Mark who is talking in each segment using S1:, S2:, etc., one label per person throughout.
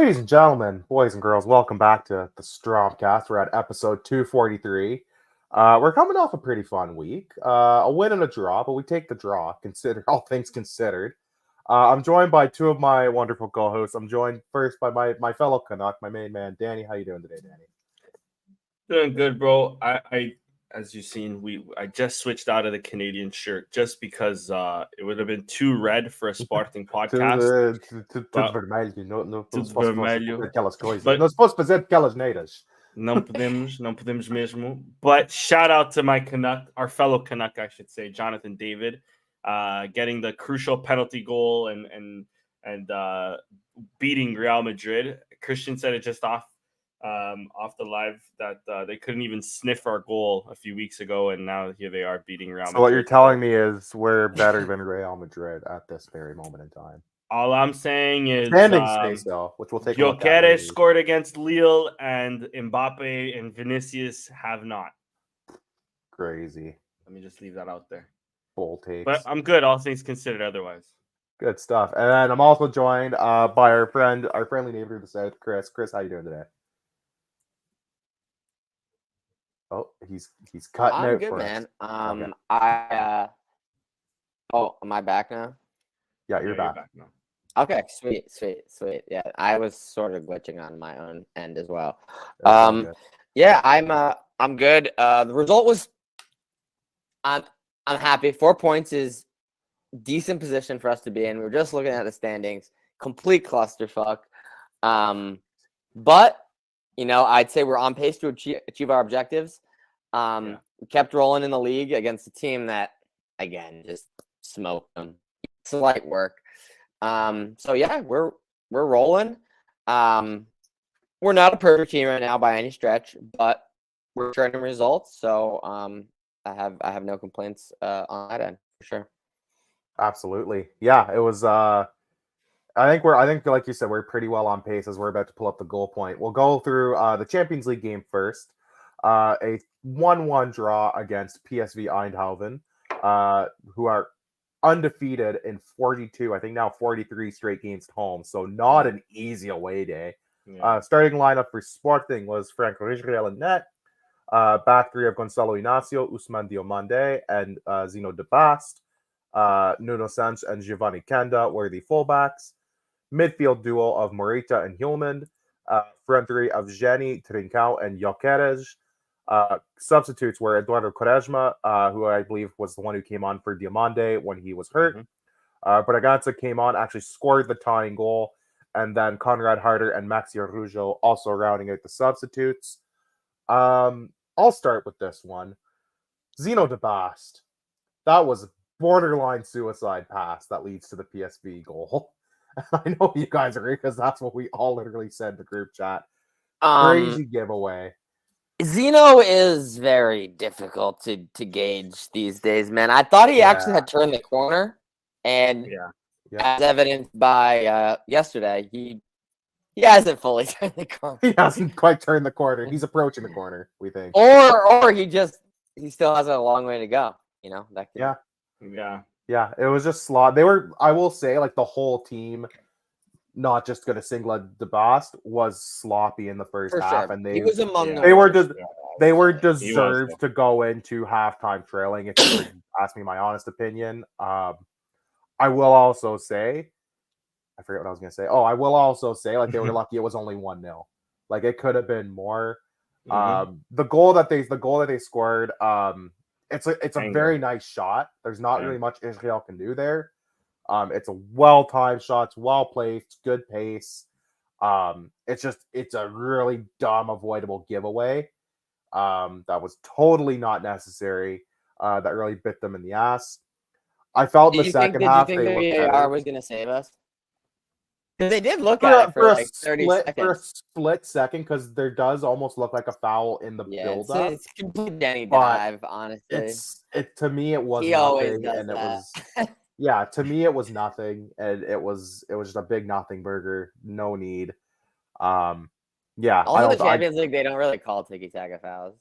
S1: Ladies and gentlemen, boys and girls, welcome back to the Strompcast. We're at episode 243. We're coming off a pretty fun week. A win and a draw, but we take the draw, consider all things considered. I'm joined by two of my wonderful co-hosts. I'm joined first by my fellow Canuck, my main man, Danny. How you doing today, Danny?
S2: Doing good, bro. I as you've seen, I just switched out of the Canadian shirt just because it would have been too red for a Sporting podcast.
S1: Tudo vermelho, não
S2: Tudo
S1: posso
S2: vermelho.
S1: fazer aquelas coisas.
S2: But-
S1: Não se posso fazer aquelas neiras.
S2: Não podemos mesmo. But shout out to my Canuck, our fellow Canuck, I should say, Jonathan David, getting the crucial penalty goal and beating Real Madrid. Christian said it just off the live that they couldn't even sniff our goal a few weeks ago, and now here they are beating Real Madrid.
S1: So what you're telling me is we're better than Real Madrid at this very moment in time.
S2: All I'm saying is
S1: Standing space, though, which we'll take a look at.
S2: Gyökeres scored against Lille, and Mbappe and Vinicius have not.
S1: Crazy.
S2: Let me just leave that out there.
S1: Bold takes.
S2: But I'm good, all things considered otherwise.
S1: Good stuff. And then I'm also joined by our friendly neighbor to the south, Chris. Chris, how you doing today? Oh, he's cutting
S3: I'm
S1: out
S3: good,
S1: for
S3: man.
S1: us.
S3: Okay. Am I back now?
S1: Yeah, you're back.
S2: now.
S3: Okay, sweet. Yeah, I was sort of glitching on my own end as well.
S1: That's good.
S3: Yeah, I'm good. The result was, I'm happy. 4 points is decent position for us to be in. We were just looking at the standings, complete clusterfuck. But I'd say we're on pace to achieve our objectives. We kept rolling in the league against a team that, again, just smoked them. It's light work. So yeah, we're rolling. We're not a perfect team right now by any stretch, but we're turning results. So I have no complaints on that end for sure.
S1: Absolutely. Yeah, it was I think like you said, we're pretty well on pace as we're about to pull up the goal point. We'll go through the Champions League game first. A 1-1 draw against PSV Eindhoven, who are undefeated in 42, I think now 43 straight games at home. So not an easy away day.
S2: Yeah.
S1: Starting lineup for Sporting was Franco Israel and net. Back three of Gonçalo Inácio, Ousmane Diomande, and Zino de Bast. Nuno Santos and Giovanni Kenda were the fullbacks. Midfield duo of Morita and Hjulmand. Front three of Jenny, Trincão, and Gyökeres. Substitutes were Eduardo Quaresma, who I believe was the one who came on for Diomande when he was hurt. Bragança came on, actually scored the tying goal, and then Conrad Harder and Maxi Araujo also rounding out the substitutes. I'll start with this one. Zino de Bast. That was a borderline suicide pass that leads to the PSV goal. I know you guys agree because that's what we all literally said in the group chat. Crazy giveaway.
S3: Zeno is very difficult to gauge these days, man. I thought he actually had turned the corner, and as evidenced by yesterday, he hasn't fully turned the corner.
S1: He hasn't quite turned the corner. He's approaching the corner, we think.
S3: Or he still has a long way to go.
S1: Yeah, it was just slot. I will say, like, the whole team, not just going to single out De Bast, was sloppy in the first half, and
S3: he was among
S1: they were deserved to go into halftime trailing. If you would ask me my honest opinion, I will also say, I forget what I was going to say. Oh, I will also say, like, they were lucky it was only 1-0. Like, it could have been more. The goal that they scored, it's a very nice shot. There's not really much Israel can do there. It's a well-timed shot. It's well-placed, good pace. It's a really dumb, avoidable giveaway. That was totally not necessary. That really bit them in the ass. I felt the second half
S3: they looked VAR was going to save us. Because they did look at it for like 30 seconds. For a
S1: split second, because there does almost look like a foul in the build-up.
S3: It's complete Danny dive, honestly.
S1: To me, it was
S3: he
S1: nothing,
S3: always does
S1: and
S3: that.
S1: to me, it was nothing, and it was just a big nothing burger. No need. Also,
S3: the Champions League, they don't really call tiki-taka fouls.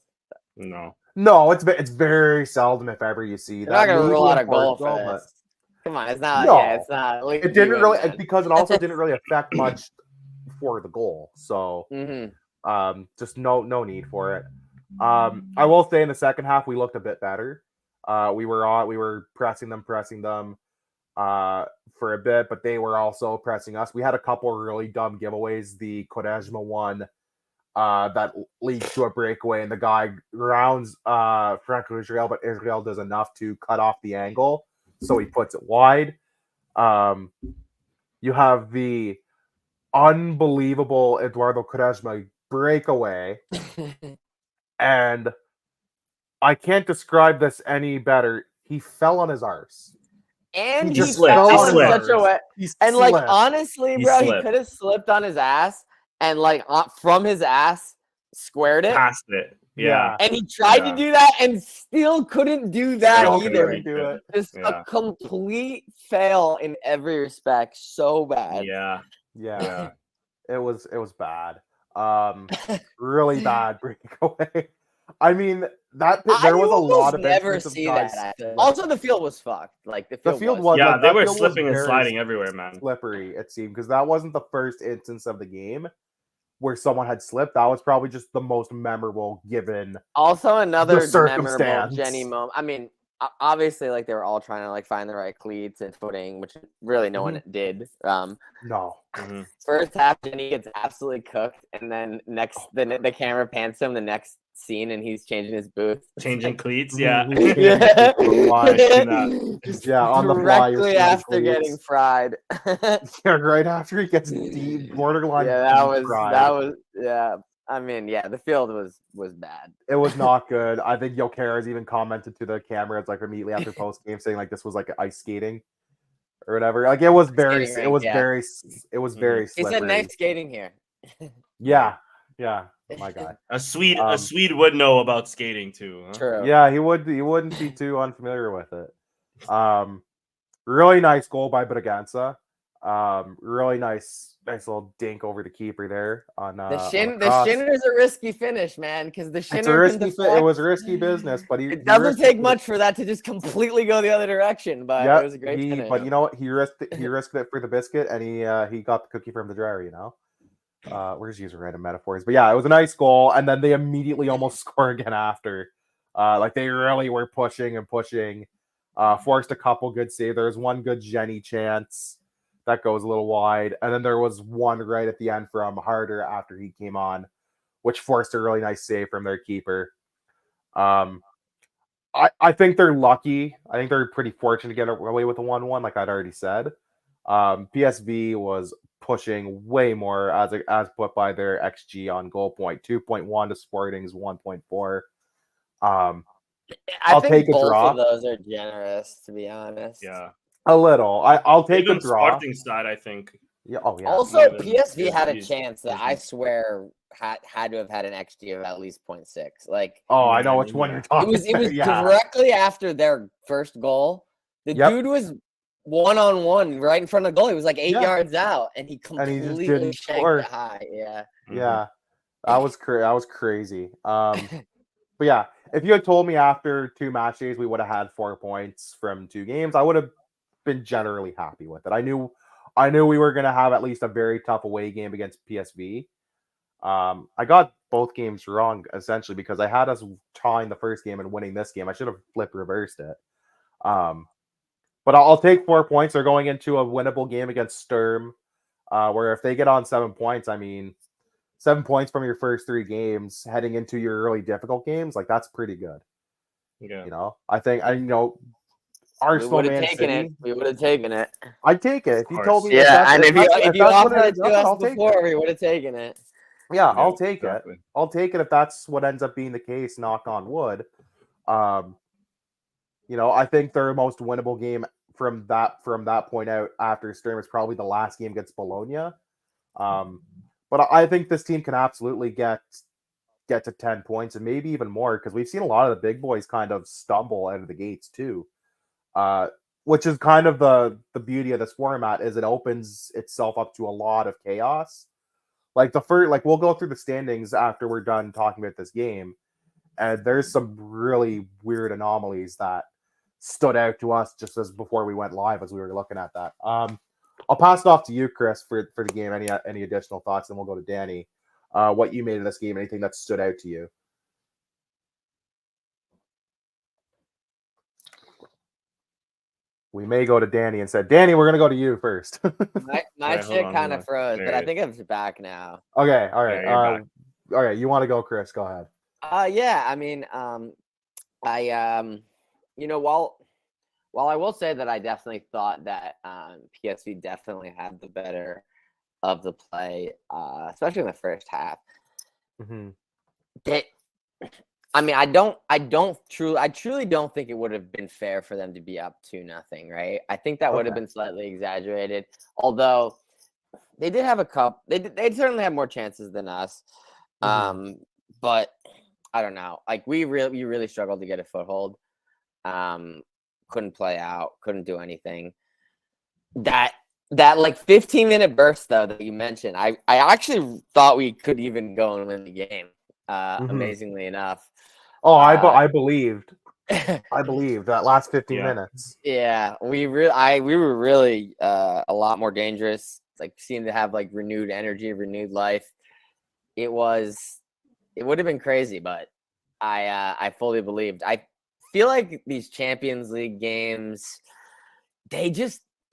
S1: No, it's very seldom, if ever, you see that.
S3: They're not going to rule out a goal for this. Come on, it's not.
S1: No,
S3: it's not.
S1: It didn't really, because it also didn't really affect much before the goal. So just no need for it. I will say in the second half we looked a bit better. We were pressing them for a bit, but they were also pressing us. We had a couple really dumb giveaways. The Quaresma one that leads to a breakaway, and the guy rounds Franco Israel, but Israel does enough to cut off the angle, so he puts it wide. You have the unbelievable Eduardo Quaresma breakaway, and I can't describe this any better. He fell on his arse.
S3: And
S2: He
S3: he
S2: just slipped.
S3: fell
S2: He
S3: in
S2: slipped.
S3: such a way.
S1: He
S3: And like
S1: slipped.
S3: honestly,
S2: He
S3: bro, he
S2: slipped.
S3: could have slipped on his ass and like from his ass squared it.
S2: Past it. Yeah.
S3: And he tried to do that and still couldn't do that
S2: Still
S3: either.
S2: couldn't
S1: do it.
S3: Just a complete fail in every respect. So bad.
S1: Yeah. It was bad. Really bad breakaway. I mean, there was a lot of
S3: never
S1: instances of
S3: see
S1: guys.
S3: that. Also, the field was fucked. Like the field was.
S2: Yeah,
S1: like,
S2: they
S1: that
S2: were
S1: field was
S2: slipping and
S1: very
S2: sliding everywhere, man.
S1: Slippery, it seemed, because that wasn't the first instance of the game where someone had slipped. That was probably just the most memorable given.
S3: Also, another memorable
S1: circumstance.
S3: Jenny moment. I mean, obviously, like they were all trying to like find the right cleats and footing, which really no one did.
S1: No.
S3: First half, Jenny gets absolutely cooked, and then the camera pans him the next scene, and he's changing his booth,
S2: changing cleats. Yeah,
S3: yeah,
S1: on the fly,
S3: directly after getting fried.
S1: Yeah, right after he gets deep, borderline.
S3: Yeah, that was I mean, yeah, the field was bad.
S1: It was not good. I think Jokeres even commented to the camera. It's like immediately after post game saying like this was like ice skating or whatever. Like it was very very slippery.
S3: He said nice skating here.
S1: Yeah. My God.
S2: A Swede would know about skating too. Huh?
S3: True.
S1: Yeah, he wouldn't be too unfamiliar with it. Really nice goal by Braganza. Really nice little dink over the keeper there on
S3: the shin is a risky finish, man, because the shin
S1: it was risky business, but
S3: it doesn't take much for that to just completely go the other direction. But it was a great finish.
S1: But you know what? He risked it for the biscuit, and he got the cookie from the dryer. You know. We're just using random metaphors, but yeah, it was a nice goal, and then they immediately almost score again after. Like they really were pushing, forced a couple good saves. There was one good Jenny chance that goes a little wide, and then there was one right at the end from Harder after he came on, which forced a really nice save from their keeper. I think they're lucky. I think they're pretty fortunate to get away with a 1-1, like I'd already said. PSV was pushing way more as put by their XG on goal point, 2.1 to Sporting's 1.4.
S3: I think both
S1: draw.
S3: Of those are generous, to be honest.
S2: Yeah,
S1: a little. I'll take a draw.
S2: Sporting side, I think.
S1: Yeah. Oh yeah.
S3: Also, PSV had a chance that I swear had to have had an XG of at least 0.6. Like,
S1: I know which one you're talking.
S3: It was directly after their first goal. The dude was 1-on-1 right in front of the goal. He was like 8 yards out, and he completely shanked it high. Yeah.
S1: Yeah. That was crazy. But yeah, if you had told me after 2 match days we would have had 4 points from 2 games, I would have been generally happy with it. I knew we were going to have at least a very tough away game against PSV. I got both games wrong essentially because I had us tying the first game and winning this game. I should have reversed it. But I'll take 4 points. They're going into a winnable game against Sturm, where if they get on 7 points, I mean, 7 points from your first 3 games heading into your really difficult games, like that's pretty good.
S2: Yeah.
S1: You know, I think Arsenal, Man City.
S3: We would have taken it.
S1: I'd take it if you told me.
S3: Yeah, and if you offered it to us before, we would have taken it.
S1: Yeah, I'll take it. I'll take it if that's what ends up being the case. Knock on wood. You know, I think their most winnable game from that point out after Sturm is probably the last game against Bologna. But I think this team can absolutely get to 10 points and maybe even more because we've seen a lot of the big boys kind of stumble out of the gates too. Which is kind of the beauty of this format is it opens itself up to a lot of chaos. Like we'll go through the standings after we're done talking about this game, and there's some really weird anomalies that stood out to us just as before we went live as we were looking at that. I'll pass it off to you, Chris, for the game. Any additional thoughts? Then we'll go to Danny. What you made of this game? Anything that stood out to you? We may go to Danny and said, Danny, we're gonna go to you first.
S3: My shit kind of froze,
S2: There
S3: but
S2: it
S3: I think it's back now.
S1: Okay, all right.
S2: Yeah, you're back.
S1: All right, you want to go, Chris? Go ahead.
S3: Yeah, I mean, while I will say that I definitely thought that PSV definitely had the better of the play, especially in the first half.
S1: Mm-hmm.
S3: I truly don't think it would have been fair for them to be up 2-0, right? I think that would have been slightly exaggerated. Although they did have a cup, they certainly had more chances than us.
S1: Mm-hmm.
S3: But I don't know. Like we really struggled to get a foothold. Couldn't play out, couldn't do anything. That like 15-minute burst though that you mentioned, I actually thought we could even go and win the game. Amazingly enough.
S1: Oh, I believed. I believed that last 15 minutes.
S3: Yeah, we were really a lot more dangerous. Like seemed to have like renewed energy, renewed life. It would have been crazy, but I fully believed. I feel like these Champions League games, they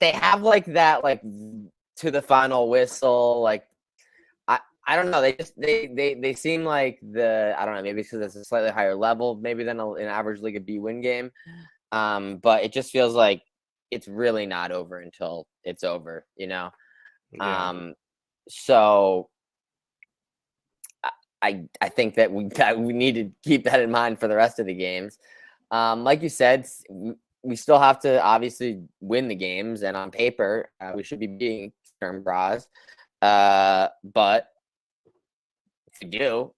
S3: have like that like to the final whistle. Like I don't know. They seem like I don't know. Maybe because it's a slightly higher level, maybe than an average League of B win game. But it just feels like it's really not over until it's over. Yeah. So I think that we need to keep that in mind for the rest of the games. Like you said, we still have to obviously win the games, and on paper, we should be beating Sturm. But if we do,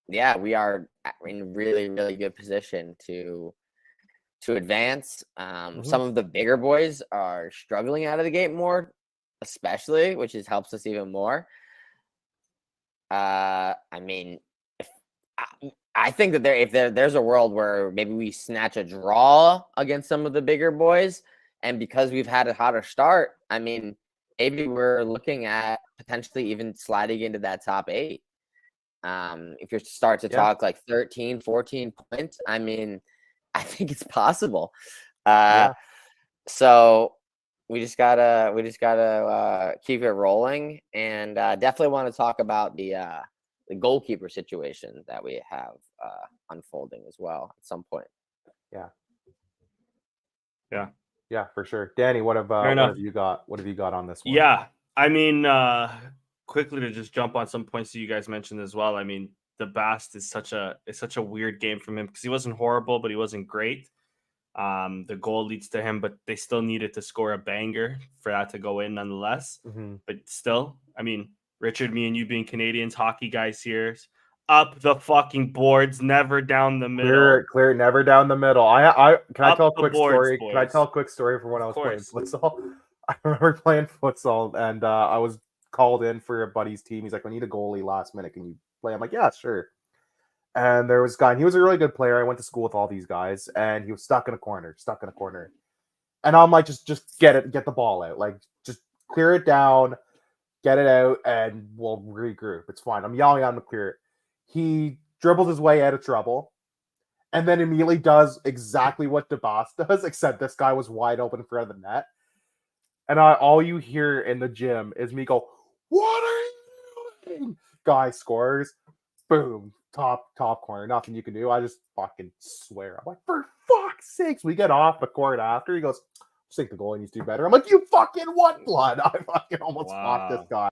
S3: yeah, we are in really, really good position to advance. Some of the bigger boys are struggling out of the gate more, especially, which helps us even more. I mean, I think that if there's a world where maybe we snatch a draw against some of the bigger boys, and because we've had a hotter start, I mean, maybe we're looking at potentially even sliding into that top 8. If you start to talk like 13, 14 points, I mean, I think it's possible. So we just gotta keep it rolling, and definitely want to talk about the goalkeeper situation that we have unfolding as well at some point.
S1: Yeah, for sure. Danny, what have you got? What have you got on this one?
S2: Yeah, I mean, quickly to just jump on some points that you guys mentioned as well. I mean, the Bast is such a weird game from him because he wasn't horrible, but he wasn't great. The goal leads to him, but they still needed to score a banger for that to go in nonetheless. But still, I mean, Richard, me and you being Canadians, hockey guys here, up the fucking boards, never down the middle.
S1: Clear, never down the middle. Can I tell a quick story?
S2: Boys.
S1: Can I tell a quick story from when I was playing futsal? I remember playing futsal, and I was called in for a buddy's team. He's like, "We need a goalie last minute. Can you play?" I'm like, "Yeah, sure." And there was a guy, and he was a really good player. I went to school with all these guys, and he was stuck in a corner. And I'm like, just get the ball out. Like, just clear it down, get it out, and we'll regroup. It's fine. I'm yelling at him to clear it. He dribbles his way out of trouble, and then immediately does exactly what DeBoss does, except this guy was wide open in front of the net. And all you hear in the gym is me go, "What are you doing?" Guy scores. Boom. Top corner. Nothing you can do. I just fucking swear. I'm like, for fuck's sakes. We get off the court after. He goes, I think the goalie needs to do better. I'm like, you fucking what blood? I fucking almost fought this guy.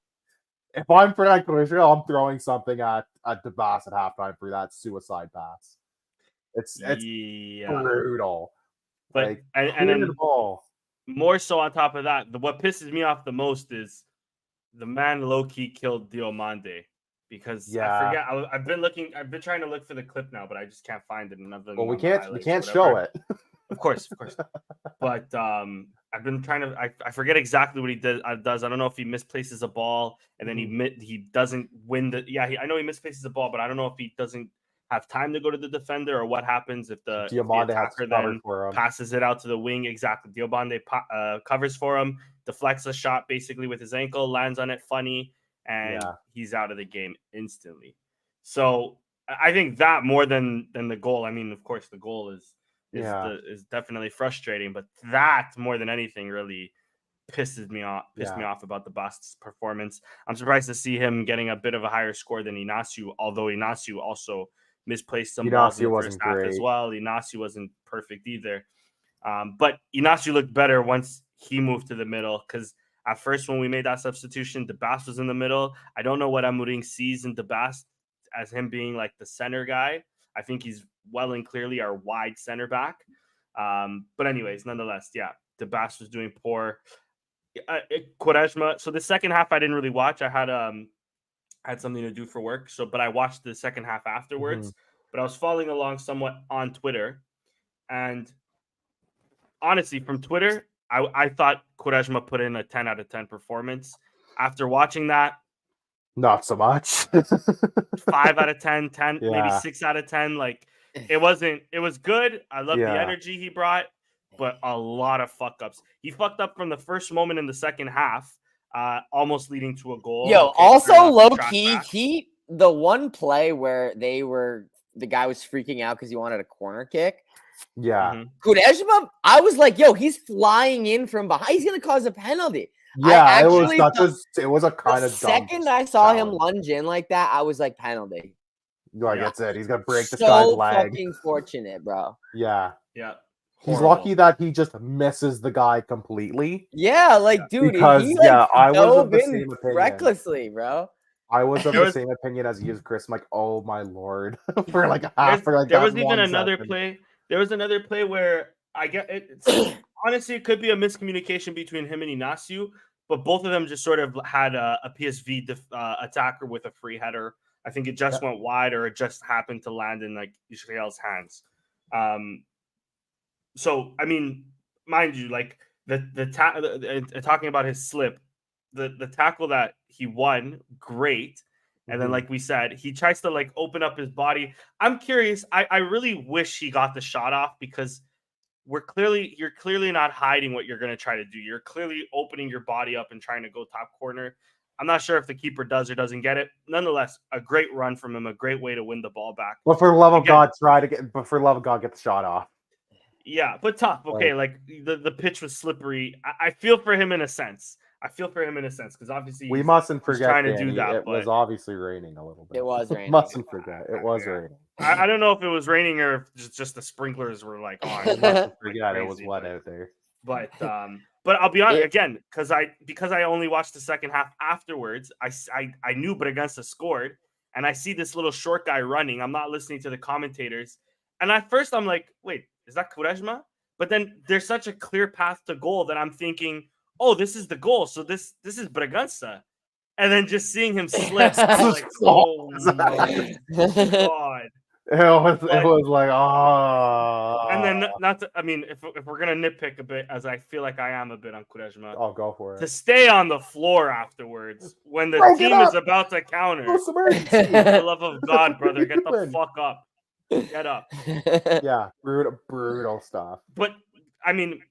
S1: If I'm Frank Israel, I'm throwing something at DeBoss at halftime for that suicide pass. It's brutal.
S2: But
S1: like,
S2: and then
S1: the ball.
S2: More so on top of that, what pisses me off the most is the man low-key killed Diomande. Because I forget, I've been trying to look for the clip now, but I just can't find it.
S1: Well, we can't show it.
S2: Of course. But I've been trying to. I forget exactly what he does. I don't know if he misplaces a ball and then he doesn't win the. Yeah, I know he misplaces the ball, but I don't know if he doesn't have time to go to the defender or what happens if the attacker then passes it out to the wing. Exactly, Diomande covers for him. deflects a shot basically with his ankle, lands on it funny, and
S1: Yeah.
S2: he's out of the game instantly. So I think that more than the goal. I mean, of course, the goal is definitely frustrating, but that more than anything really pissed me off about the Bast's performance. I'm surprised to see him getting a bit of a higher score than Inacio, although Inacio also misplaced some balls in the first half as well. Inacio wasn't perfect either. But Inacio looked better once he moved to the middle, because at first when we made that substitution, DeBast was in the middle. I don't know what Amorim sees in DeBast as him being like the center guy. I think he's well and clearly our wide center back. But anyways, nonetheless, yeah, DeBast was doing poor. Quaresma. So the second half I didn't really watch. I had something to do for work. But I watched the second half afterwards. But I was following along somewhat on Twitter, and honestly, from Twitter, I thought Quaresma put in a 10 out of 10 performance. After watching that,
S1: not so much.
S2: 5 out of 10, maybe 6 out of 10. Like it was good. I love the energy he brought, but a lot of fuck ups. He fucked up from the first moment in the second half, almost leading to a goal.
S3: Also low key, the one play where the guy was freaking out because he wanted a corner kick.
S1: Yeah.
S3: Quaresma, I was like, he's flying in from behind. He's going to cause a penalty.
S1: Yeah, it was a kind of dumb
S3: second I saw him lunge in like that, I was like, penalty.
S1: That's it. He's going to break this guy's leg.
S3: So fucking fortunate, bro.
S1: Yeah.
S2: Yeah.
S1: He's lucky that he just misses the guy completely.
S3: Yeah, like, dude,
S1: because I was of the same opinion.
S3: Recklessly, bro.
S1: I was of the same opinion as he is, Chris. I'm like, oh my lord. For like half.
S2: There was even another play. There was another play where I get it. Honestly, it could be a miscommunication between him and Inacio, but both of them just sort of had a PSV attacker with a free header. I think it just went wide, or it just happened to land in like Israel's hands. So I mean, mind you, like talking about his slip, the tackle that he won, great. And then, like we said, he tries to like open up his body. I'm curious. I really wish he got the shot off, because you're clearly not hiding what you're going to try to do. You're clearly opening your body up and trying to go top corner. I'm not sure if the keeper does or doesn't get it. Nonetheless, a great run from him, a great way to win the ball back.
S1: But for the love of God, get the shot off.
S2: Yeah, but tough. Okay, like the pitch was slippery. I feel for him in a sense. Because obviously
S1: we mustn't forget
S2: trying to do that.
S1: It was obviously raining a little bit.
S3: It was raining.
S1: Mustn't forget it was raining.
S2: I don't know if it was raining or if just the sprinklers were like on.
S1: Mustn't forget it was wet out there.
S2: But I'll be honest again, because I only watched the second half afterwards. I knew Bragança scored, and I see this little short guy running. I'm not listening to the commentators, and at first I'm like, wait, is that Quaresma? But then there's such a clear path to goal that I'm thinking, oh, this is the goal. So this is Bragança. And then just seeing him slip, like, oh my God.
S1: It was like, oh.
S2: And then if we're gonna nitpick a bit, as I feel like I am a bit on Quaresma,
S1: I'll go for it.
S2: To stay on the floor afterwards when the team is about to counter. For the love of God, brother, get the fuck up. Get up.
S1: Yeah, brutal stuff.
S2: But I mean,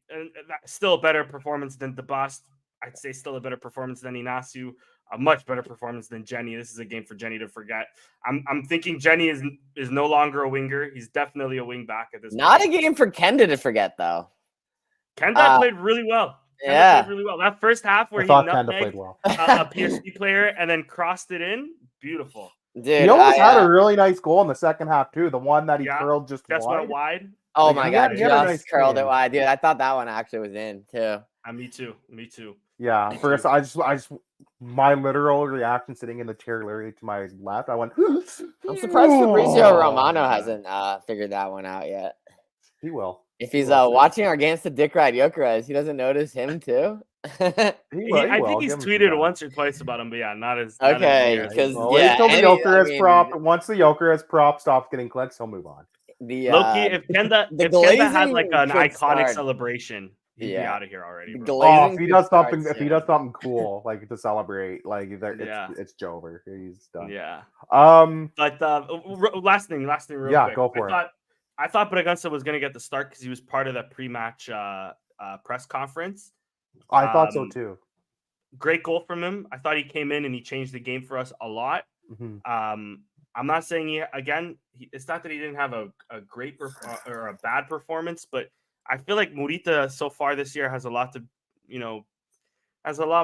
S2: still a better performance than DeBast. I'd say still a better performance than Inacio. A much better performance than Jenny. This is a game for Jenny to forget. I'm thinking Jenny is no longer a winger. He's definitely a wing back at this point.
S3: Not a game for Kenda to forget, though.
S2: Kenda played really well. Played really well. That first half where he nutmegged a PSV player and then crossed it in, beautiful.
S3: Dude,
S1: he almost had a really nice goal in the second half too. The one that he curled just
S2: went wide.
S3: Oh my God, just curled it wide, dude. I thought that one actually was in too.
S2: Me too.
S1: Yeah, first I just my literal reaction sitting in the chair literally to my left, I went.
S3: I'm surprised Fabrizio Romano hasn't figured that one out yet.
S1: He will.
S3: If he's watching our Against the Dick Ride Jokeres, he doesn't notice him too.
S2: I think he's tweeted once or twice about him, but not as
S3: okay. Because
S1: until the Jokeres prop, once the Jokeres prop stops getting clicks, he'll move on.
S2: Loki, if Kenda had like an iconic celebration, he'd be out of here already.
S1: If he does something cool, like to celebrate, like it's Jover. He's done.
S2: Yeah. But last thing, real quick.
S1: Go for it.
S2: I thought Bragança was going to get the start because he was part of that pre-match press conference.
S1: I thought so too.
S2: Great goal from him. I thought he came in and he changed the game for us a lot. I'm not saying it's not that he didn't have a great or a bad performance, but I feel like Morita so far this year has a lot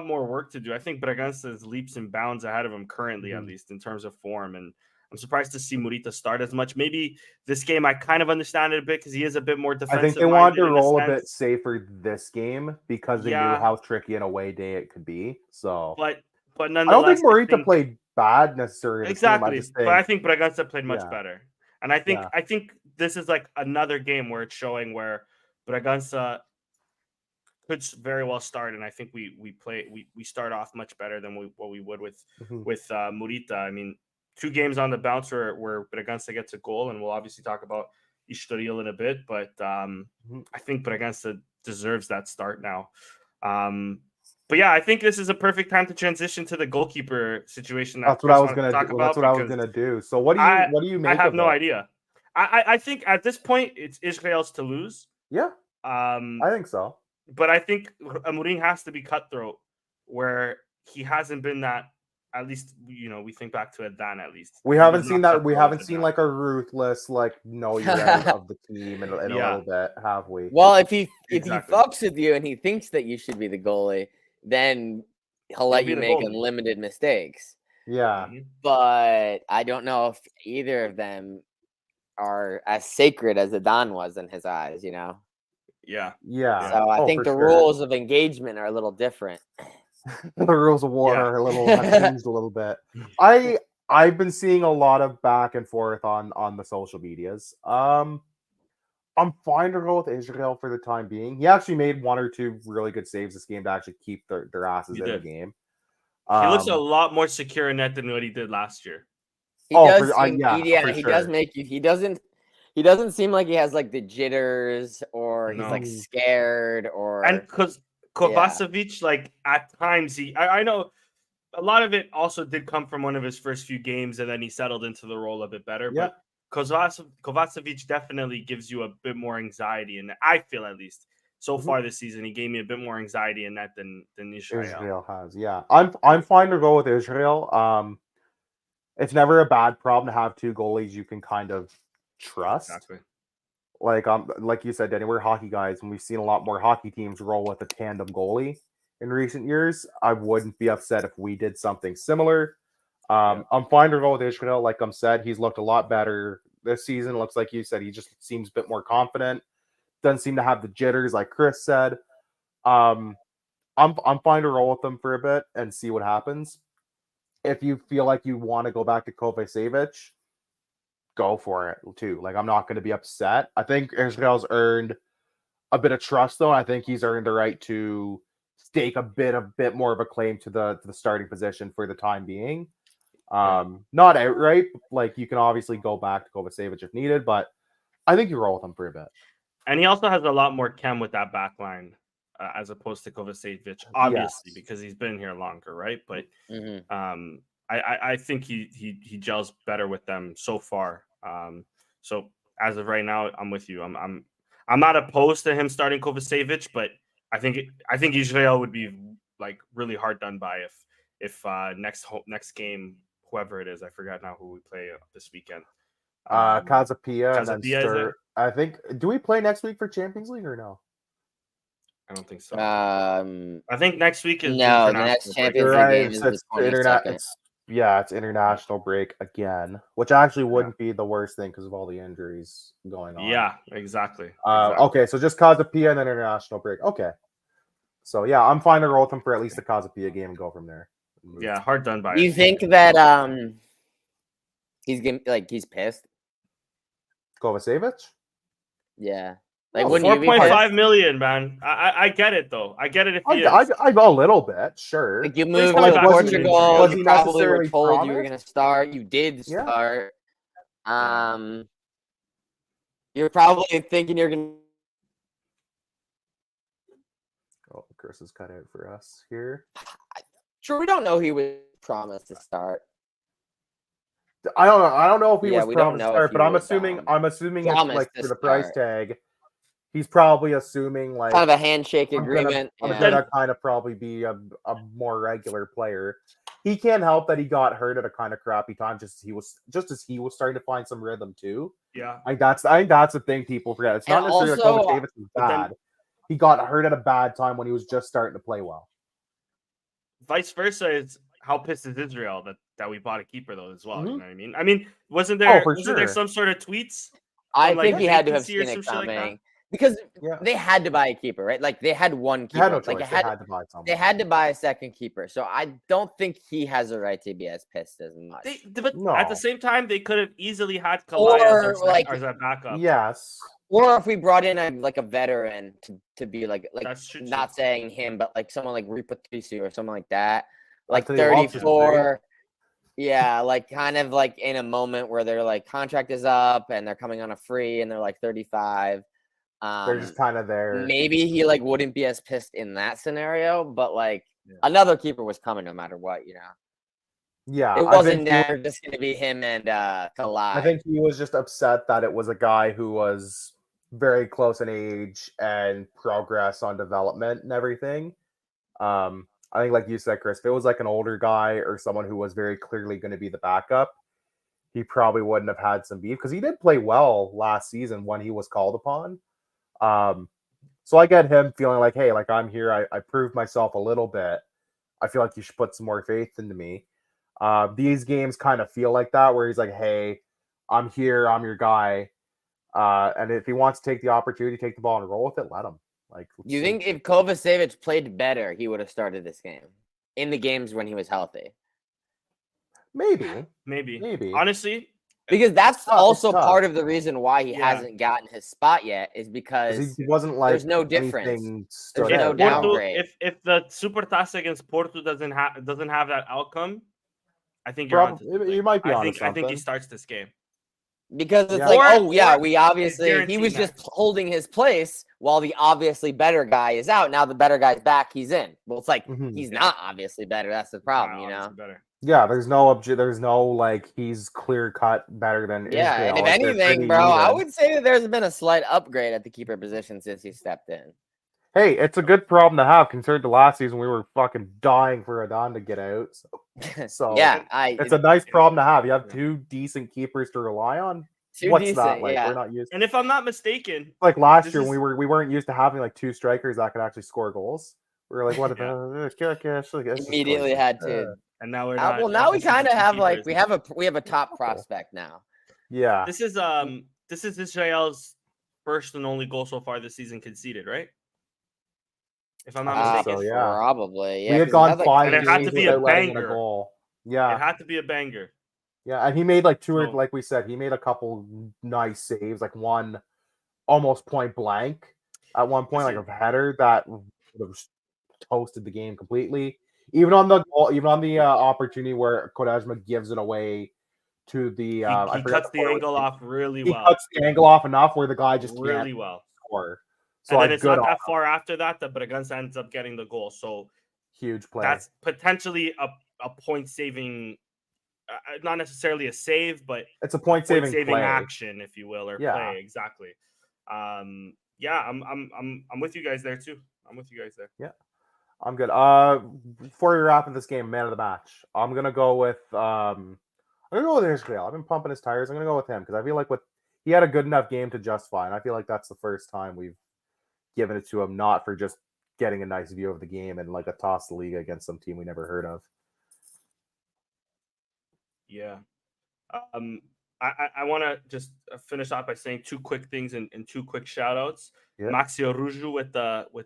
S2: more work to do. I think Bragança is leaps and bounds ahead of him currently, at least in terms of form. And I'm surprised to see Morita start as much. Maybe this game I kind of understand it a bit because he is a bit more defensive.
S1: I think they wanted to roll a bit safer this game because they knew how tricky an away day it could be. So,
S2: but nonetheless,
S1: I don't think Morita played bad necessarily.
S2: Exactly, but I think Bragança played much better. And I think this is like another game where it's showing where Bragança could very well start, and I think we start off much better than what we would with Morita. I mean, 2 games on the bounce where Bragança gets a goal, and we'll obviously talk about Estoril in a bit, but I think Bragança deserves that start now. But yeah, I think this is a perfect time to transition to the goalkeeper situation.
S1: That's what I was going to do. That's what I was going to do. So what do you make?
S2: I have no idea. I think at this point it's Israel's to lose.
S1: Yeah. I think so.
S2: But I think Amorim has to be cutthroat, where he hasn't been that. At least we think back to Adan. At least
S1: we haven't seen that. We haven't seen like a ruthless you're out of the team in a little bit, have we?
S3: Well, if he fucks with you and he thinks that you should be the goalie, then he'll let you make unlimited mistakes.
S1: Yeah,
S3: but I don't know if either of them are as sacred as Adan was in his eyes.
S2: Yeah.
S3: So I think the rules of engagement are a little different.
S1: The rules of war are have changed a little bit. I've been seeing a lot of back and forth on the social medias. I'm fine to go with Israel for the time being. He actually made 1 or 2 really good saves this game to actually keep their asses in the game.
S2: He looks a lot more secure in net than what he did last year.
S3: He does make you. He doesn't seem like he has like the jitters or he's like scared or.
S2: And because Kovacevic, like at times I know a lot of it also did come from one of his first few games, and then he settled into the role a bit better.
S1: Yeah.
S2: But Kovacevic definitely gives you a bit more anxiety, and I feel at least so far this season he gave me a bit more anxiety in that than Israel.
S1: Israel has. Yeah, I'm fine to go with Israel. It's never a bad problem to have 2 goalies you can kind of trust.
S2: Exactly.
S1: Like you said, Danny, we're hockey guys, and we've seen a lot more hockey teams roll with a tandem goalie in recent years. I wouldn't be upset if we did something similar. I'm fine to go with Israel. Like I said, he's looked a lot better this season. Looks like you said he just seems a bit more confident. Doesn't seem to have the jitters, like Chris said. I'm fine to roll with them for a bit and see what happens. If you feel like you want to go back to Kovacevic, go for it too. Like I'm not going to be upset. I think Israel's earned a bit of trust, though. I think he's earned the right to stake a bit more of a claim to the starting position for the time being. Not outright. Like you can obviously go back to Kovacevic if needed, but I think you roll with him for a bit.
S2: And he also has a lot more chem with that back line as opposed to Kovacevic, obviously, because he's been here longer, right? But I think he gels better with them so far. So as of right now, I'm with you. I'm not opposed to him starting Kovacevic, but I think Israel would be like really hard done by if next game, whoever it is, I forgot now who we play this weekend.
S1: Casapia and then I think. Do we play next week for Champions League or no?
S2: I don't think so. I think next week is
S3: no. The next Champions League game is the 22nd.
S1: It's international break again, which actually wouldn't be the worst thing because of all the injuries going on.
S2: Yeah, exactly.
S1: Okay, so just Casapia and then international break. Okay. So yeah, I'm fine to roll with him for at least the Casapia game and go from there.
S2: Yeah, hard done by.
S3: Do you think that he's pissed?
S1: Kovacevic?
S3: Yeah.
S2: Like 4.5 million, man. I get it though. I get it if he is.
S1: I a little bit, sure.
S3: Like you moved to Portugal. You probably were told you were going to start. You did start. You're probably thinking you're going to.
S1: Oh, Chris is cut out for us here.
S3: Sure, we don't know he was promised to start.
S1: I don't know. I don't know if he was promised to start, but I'm assuming it's like for the price tag. he's probably assuming like
S3: kind of a handshake
S1: I'm
S3: agreement.
S1: gonna kind of probably be a more regular player. He can't help that he got hurt at a kind of crappy time, just as he was starting to find some rhythm too.
S2: Yeah.
S1: I think that's the thing people forget. It's not
S3: And
S1: necessarily that
S3: also,
S1: Kovac Davis was bad. He got hurt at a bad time when he was just starting to play well.
S2: Vice versa is how pissed is Israel that we bought a keeper though as well.
S1: Mhm.
S2: You know what I mean? I mean, wasn't there
S1: sure.
S2: some sort of tweets?
S3: I
S2: from,
S3: think
S2: like,
S3: he had to have
S2: vacancy or
S3: seen
S2: some
S3: it
S2: shit like that?
S3: coming because
S1: Yeah.
S3: they had to buy a keeper, right? Like they had one
S1: They had
S3: keeper.
S1: no choice.
S3: Like
S1: They had to buy someone.
S3: they had to buy a second keeper. So I don't think he has a right to be as pissed as much.
S2: But
S1: No.
S2: at the same time, they could have easily had Kalaya as a backup.
S1: Yes.
S3: Or if we brought in a veteran to be like
S2: That's true,
S3: not saying him, but like someone like Ripatrisu or someone like that, like
S1: Anthony Lopes is
S3: 34. Yeah, like kind of like in a moment where their like contract is up and they're coming on a free and they're like 35.
S1: They're just kind of there.
S3: Maybe he like wouldn't be as pissed in that scenario, but like another keeper was coming no matter what, you know.
S1: Yeah,
S3: it wasn't just going to be him and Kalai.
S1: I think he was just upset that it was a guy who was very close in age and progress on development and everything. I think, like you said, Chris, if it was like an older guy or someone who was very clearly going to be the backup, he probably wouldn't have had some beef because he did play well last season when he was called upon. So I get him feeling like, hey, like I'm here. I proved myself a little bit. I feel like you should put some more faith into me. These games kind of feel like that, where he's like, hey, I'm here. I'm your guy. And if he wants to take the opportunity, take the ball and roll with it, let him. Like,
S3: you think if Kovacevic played better, he would have started this game in the games when he was healthy?
S2: Maybe. Honestly,
S3: because that's also part of the reason why he hasn't gotten his spot yet is because
S1: he wasn't like
S3: there's no difference. There's
S2: no
S3: downgrade.
S2: If the Supertaça against Porto doesn't have that outcome, I think
S1: you might be
S2: I think he starts this game.
S3: Because it's we obviously he was just holding his place while the obviously better guy is out. Now the better guy's back, he's in. Well, it's like he's not obviously better. That's the problem, you know.
S1: Yeah, there's no like he's clear cut better than
S3: Israel. And if anything, bro, I would say that there's been a slight upgrade at the keeper position since he stepped in.
S1: Hey, it's a good problem to have compared to last season. We were fucking dying for Adon to get out. So it's a nice problem to have. You have two decent keepers to rely on. What's that like? We're not used.
S2: And if I'm not mistaken,
S1: like last year, we weren't used to having like two strikers that could actually score goals. We were like, what?
S3: Immediately had to.
S2: And now we're not.
S3: Well, now we kind of have like we have a top prospect now.
S1: Yeah.
S2: This is Israel's first and only goal so far this season conceded, right? If I'm not mistaken,
S3: probably. Yeah,
S1: we had gone 5
S2: and it had to be a banger.
S1: Goal. Yeah,
S2: it had to be a banger.
S1: Yeah, and he made like like we said, he made a couple nice saves, like one almost point blank at one point, like a header that would have toasted the game completely. Even on the opportunity where Kodajma gives it away to the
S2: he cuts the angle off really well.
S1: He cuts the angle off enough where the guy just
S2: really well
S1: score.
S2: So and then it's not that far after that Bragança ends up getting the goal. So
S1: huge play.
S2: That's potentially a point saving, not necessarily a save, but
S1: it's a point saving
S2: action, if you will, or play exactly. I'm with you guys there too.
S1: Yeah. I'm good. Before we wrap up this game, man of the match, I'm gonna go with Israel. I've been pumping his tires. I'm gonna go with him because I feel like he had a good enough game to justify, and I feel like that's the first time we've given it to him, not for just getting a nice view of the game and like a toss the Liga against some team we never heard of.
S2: Yeah. I want to just finish off by saying two quick things and two quick shout outs. Yeah. Maxio Ruju with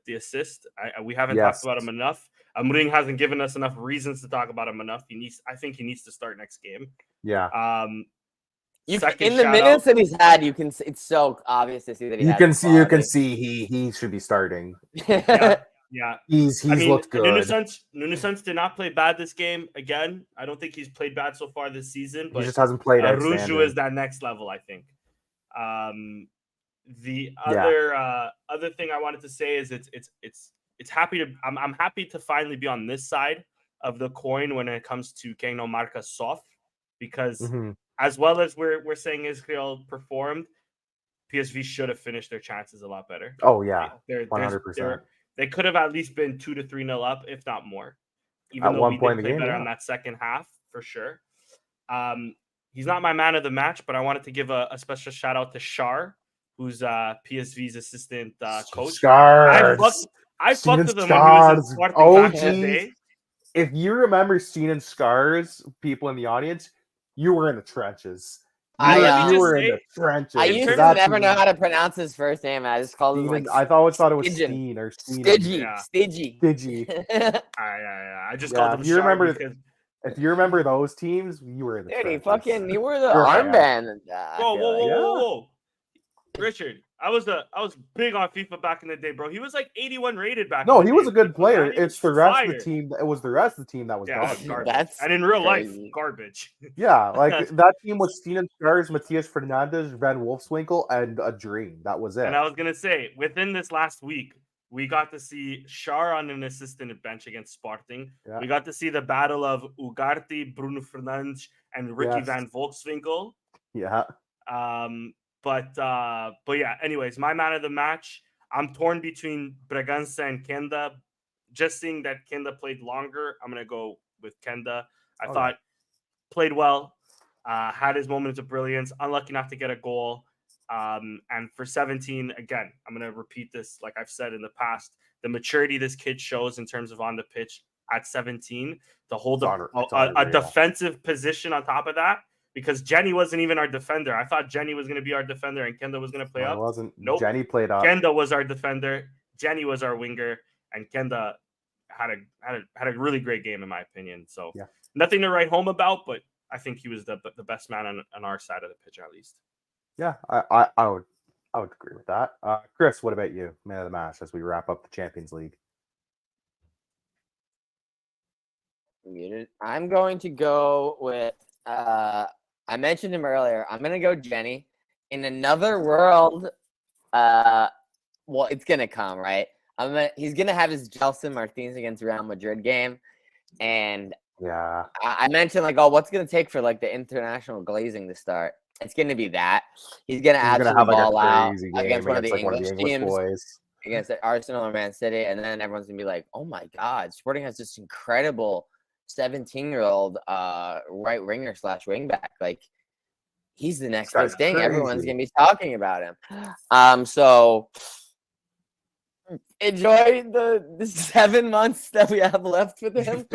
S2: the assist. We haven't talked about him enough. Amorim hasn't given us enough reasons to talk about him enough. I think he needs to start next game.
S1: Yeah.
S3: In the minutes that he's had, it's so obvious to see that
S1: you can see he should be starting.
S2: Yeah.
S1: He's looked good.
S2: Nuno Santos did not play bad this game. Again, I don't think he's played bad so far this season. But
S1: he just hasn't played
S2: Ruju is that next level, I think. The other thing I wanted to say is it's happy to I'm happy to finally be on this side of the coin when it comes to quem não marca sofre, because as well as we're saying Israel performed, PSV should have finished their chances a lot better.
S1: Oh yeah,
S2: They're
S1: 100%.
S2: they could have at least been 2-3-0 up, if not more. Even
S1: At
S2: though
S1: one
S2: we
S1: point
S2: did
S1: in the
S2: play
S1: game,
S2: better
S1: yeah.
S2: on that second half, for sure. He's not my man of the match, but I wanted to give a special shout out to Shar, who's PSV's assistant coach.
S1: Scars.
S2: I fucked with him when he
S1: Scars.
S2: was in Sporting back in the day.
S1: If you remember Steven Scars, people in the audience, you were in the trenches. You were in the trenches.
S3: I used to never know how to pronounce his first name. I just called him like
S1: I always thought it was
S3: Stigin.
S1: Steen or
S3: Stidgy.
S2: I just called him
S1: if you
S2: Shar
S1: remember,
S2: because
S1: if you remember those teams, you were in the trenches.
S3: You were the armband.
S2: Whoa. Richard, I was big on FIFA back in the day, bro. He was like 81 rated back.
S1: No,
S2: in the
S1: he
S2: day.
S1: was a good player. It's the rest
S2: fire.
S1: of the team. It was the rest of the team that was
S2: garbage. And in real life, garbage.
S1: Yeah, like that team was Steven Scars, Matthias Fernandes, Van Wolfswinkel, and a dream. That was it.
S2: And I was gonna say, within this last week, we got to see Shar on an assistant bench against Sporting. Yeah. We got to see the battle of Ugarte, Bruno Fernandes, and Ricky Van Wolfswinkel.
S1: Yeah.
S2: But yeah, anyways, my man of the match, I'm torn between Bragança and Kenda. Just seeing that Kenda played longer, I'm going to go with Kenda. I thought played well, had his moments of brilliance, unlucky not to get a goal. And for 17, again, I'm going to repeat this like I've said in the past, the maturity this kid shows in terms of on the pitch at 17, to hold a defensive position on top of that. Because Jenny wasn't even our defender. I thought Jenny was going to be our defender and Kenda was going to play up.
S1: It wasn't.
S2: Nope.
S1: Jenny played up.
S2: Kenda was our defender. Jenny was our winger, and Kenda had a really great game in my opinion. So nothing to write home about, but I think he was the best man on our side of the pitch at least.
S1: Yeah, I would agree with that. Chris, what about you? Man of the match as we wrap up the Champions League.
S3: Muted. I'm going to go with. I mentioned him earlier. I'm gonna go Jenny. In another world, it's gonna come, right? He's gonna have his Gelson Martinez against Real Madrid game, and I mentioned like, what's gonna take for like the international glazing to start? It's gonna be that he's gonna absolutely ball out against one of the English teams, against Arsenal or Man City, and then everyone's gonna be like, oh my God, Sporting has this incredible 17-year-old right winger / wingback. Like, he's the next big thing. Crazy. Everyone's gonna be talking about him. So enjoy the 7 months that we have left with him.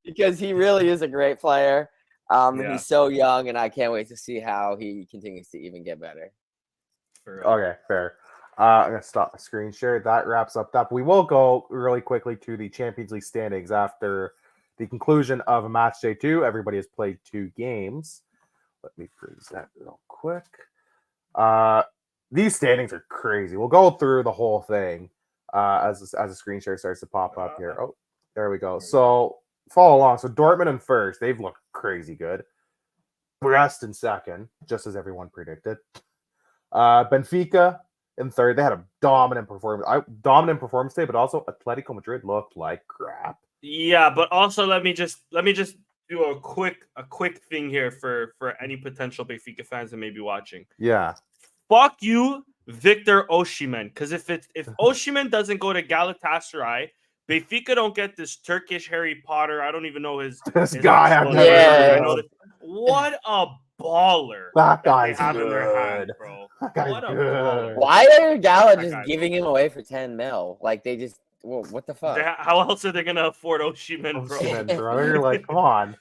S3: Because he really is a great player. He's so young, and I can't wait to see how he continues to even get better.
S1: Okay, fair. I'm going to stop the screen share. That wraps up that. We will go really quickly to the Champions League standings after the conclusion of match day 2. Everybody has played 2 games. Let me present real quick. These standings are crazy. We'll go through the whole thing as a screen share starts to pop up here. Oh, there we go. So follow along. So Dortmund in first. They've looked crazy good. Brest in second, just as everyone predicted. Benfica in third. They had a dominant performance today, but also Atletico Madrid looked like crap.
S2: Yeah, but also let me just do a quick thing here for any potential Benfica fans that may be watching.
S1: Yeah.
S2: Fuck you, Victor Osimhen. Because if Osimhen doesn't go to Galatasaray, Benfica don't get this Turkish Harry Potter. I don't even know his
S1: guy.
S2: What a baller!
S1: That guy's
S2: have
S1: good.
S2: In their hand, bro.
S1: That guy's good.
S3: Why are Gala just giving him away for 10 mil? Like they just, what the fuck?
S2: How else are they gonna afford Osimhen, bro?
S1: You're like, come on.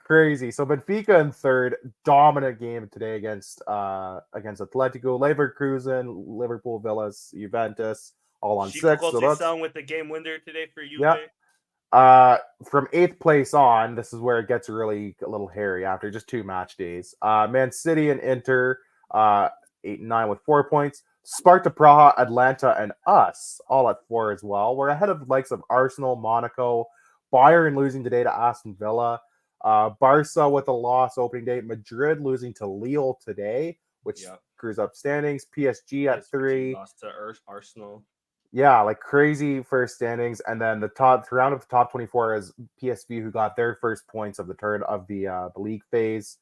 S1: Crazy. So Benfica in third, dominant game today against Atletico, Leverkusen, Liverpool, Villas, Juventus, all on 6.
S2: So that's with the game winner today for you.
S1: Yeah. From 8th place on, this is where it gets really a little hairy after just 2 match days. Man City and Inter, 8 and 9 with 4 points. Sparta Praha, Atlanta, and us all at 4 as well. We're ahead of the likes of Arsenal, Monaco, Bayern losing today to Aston Villa, Barca with a loss opening day, Madrid losing to Lille today, which screws up standings. PSG at 3.
S2: Lost to Arsenal.
S1: Yeah, like crazy first standings, and then the round of the top 24 is PSV, who got their first points of the turn of the league phase.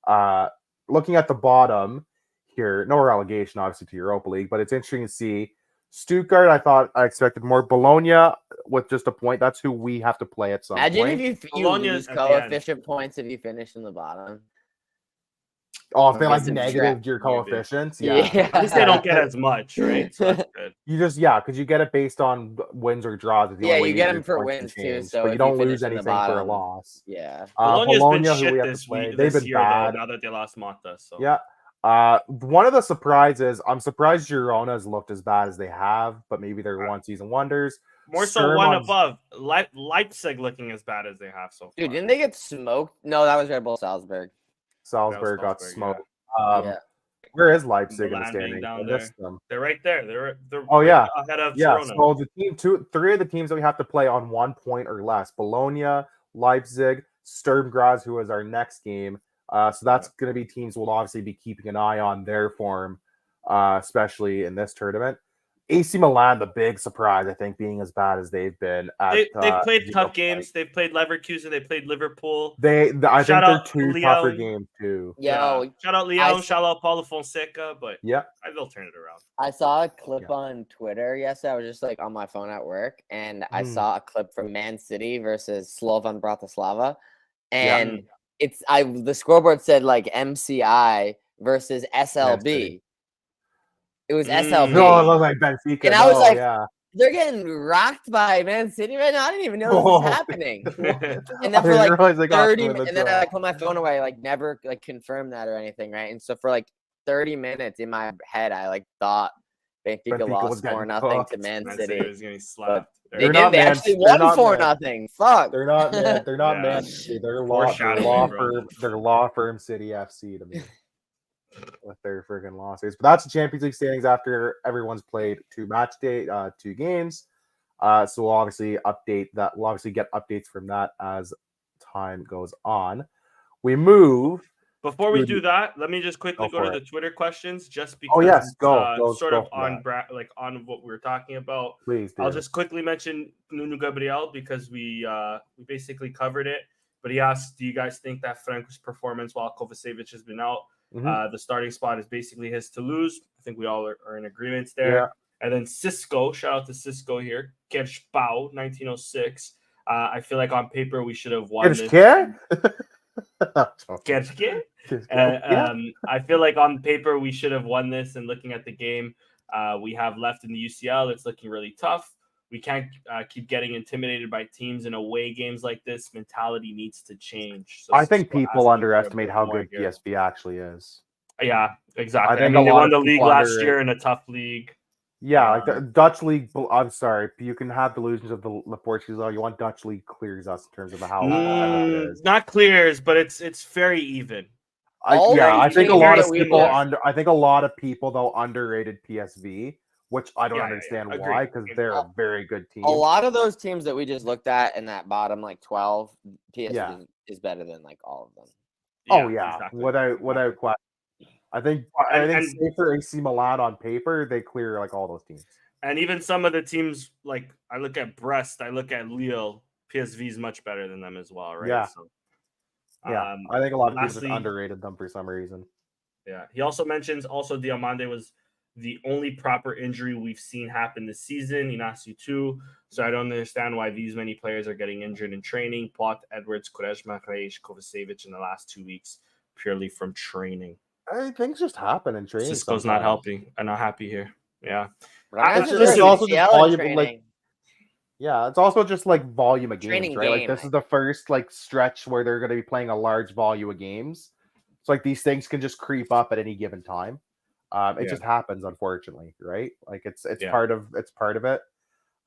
S1: Looking at the bottom, here. No relegation, obviously, to Europa League, but it's interesting to see. Stuttgart, I expected more. Bologna with just a point. That's who we have to play at some
S3: Imagine
S1: point.
S3: if you
S2: Bologna's
S3: lose
S2: at the end.
S3: coefficient points if you finish in the bottom.
S1: Oh, if they like
S3: It's a
S1: negative your
S2: Maybe.
S1: coefficients,
S2: At least they don't get as much, right? So that's good.
S1: You just because you get it based on wins or draws. Is the
S3: Yeah,
S1: only way
S3: you get
S1: your
S3: them for
S1: points
S3: wins
S1: can
S3: too.
S1: change,
S3: So
S1: but
S3: if
S1: you don't
S3: finish
S1: lose
S3: in the
S1: anything for a
S3: bottom,
S1: loss.
S3: Yeah.
S2: Bologna's
S1: Bologna,
S2: been
S1: who we
S2: shit
S1: have to
S2: this
S1: play,
S2: week,
S1: they've
S2: this
S1: been
S2: year
S1: bad.
S2: though. Now that they lost Mata, so
S1: Yeah. One of the surprises, I'm surprised Girona has looked as bad as they have, but maybe they're one season wonders.
S2: more so
S1: Sturm
S2: one
S1: on-
S2: above. Leipzig looking as bad as they have so far.
S3: Dude, didn't they get smoked? No, that was Red Bull Salzburg.
S1: Salzburg got
S2: Salzburg,
S1: smoked.
S3: Yeah.
S1: Where is Leipzig in the
S2: Milan being
S1: standings?
S2: down
S1: I missed them.
S2: They're right there. They're
S1: Oh,
S2: right
S1: yeah.
S2: ahead of
S1: Yeah,
S2: Girona.
S1: so the three of the teams that we have to play on 1 point or less: Bologna, Leipzig, Sturm Graz, who is our next game. So that's going to be teams we'll obviously be keeping an eye on their form, especially in this tournament. AC Milan, the big surprise, I think, being as bad as they've been.
S2: They've played
S1: Europa
S2: tough
S1: League.
S2: games. They've played Leverkusen. They played Liverpool.
S1: I think
S2: Shout
S1: they're
S2: out
S1: two
S2: Lyon.
S1: tougher games too.
S3: Yo,
S2: Shout out Leon. Shout out Paulo Fonseca. But
S1: Yeah,
S2: they'll turn it around.
S3: I saw a clip on Twitter yesterday. I was just like on my phone at work, and I saw a clip from Man City versus Slovan Bratislava, and the scoreboard said like MCI versus SLB. It was SLB.
S1: No, it looked like Benfica.
S3: And I was like,
S1: yeah.
S3: They're getting rocked by Man City right now. I didn't even know this was happening. And then for
S1: I
S3: like
S1: realize they got
S3: 30
S1: through
S3: minutes,
S1: the
S3: and then I
S1: draw.
S3: put my phone away, like never like confirmed that or anything, right? And so for like 30 minutes in my head, I like thought Benfica
S1: was
S3: lost
S1: getting
S3: 4-0 to
S1: cooked.
S3: Man
S2: Man
S3: City.
S2: City was getting slapped.
S3: They did. They actually won 4-0. Fuck.
S1: They're not Man. They're not
S2: Yeah.
S1: Man City. They're
S2: Foreshadowing,
S1: law
S2: bro.
S1: firm. They're law firm City FC to me. With their friggin' losses. But that's the Champions League standings after everyone's played two games. So we'll obviously update that. We'll obviously get updates from that as time goes on. We move.
S2: Before we do that, let me just quickly go to the Twitter questions, just because
S1: yes, go
S2: sort of
S1: for
S2: on on what we were talking about.
S1: Please do.
S2: I'll just quickly mention Nuno Gabriel because we basically covered it. But he asked, "Do you guys think that Franco's performance while Kovacevic has been out, the starting spot is basically his to lose?" I think we all are in agreement there.
S1: Yeah.
S2: And then Cisco, shout out to Cisco here, Kershpau, 1906. I feel like on paper we should have won this. Kershke? I feel like on paper we should have won this. And looking at the game we have left in the UCL, it's looking really tough. We can't keep getting intimidated by teams in away games like this. Mentality needs to change. So
S1: I think people underestimate how good PSV actually is.
S2: Yeah, exactly.
S1: I think
S2: they won the league last year in a tough league.
S1: Yeah, like the Dutch league. I'm sorry, you can have delusions of the Portuguese league. You want Dutch league clears us in terms of how it is.
S2: Not clears, but it's very even.
S1: I think a lot of people I think a lot of people though underrated PSV, which I don't understand why, because they're a very good team.
S3: A lot of those teams that we just looked at in that bottom like 12, PSV is better than like all of them.
S1: Exactly. Without question. I think say for AC Milan on paper, they clear like all those teams.
S2: And even some of the teams, like I look at Brest, I look at Lille, PSV is much better than them as well, right?
S1: Yeah.
S2: So,
S1: I think a lot of people have underrated them for some reason.
S2: Yeah. He also mentions Diamande was the only proper injury we've seen happen this season. Inacio too. So I don't understand why these many players are getting injured in training. Plot, Edwards, Quaresma, Reis, Kovacevic in the last 2 weeks purely from training.
S1: Things just happen in training.
S2: Cisco's not helping. I'm not happy here. Yeah.
S1: It's also just volume, like, yeah, it's also just like volume of games, right? Like this is the first like stretch where they're going to be playing a large volume of games. So like these things can just creep up at any given time. It just happens, unfortunately, right? Like it's part of it.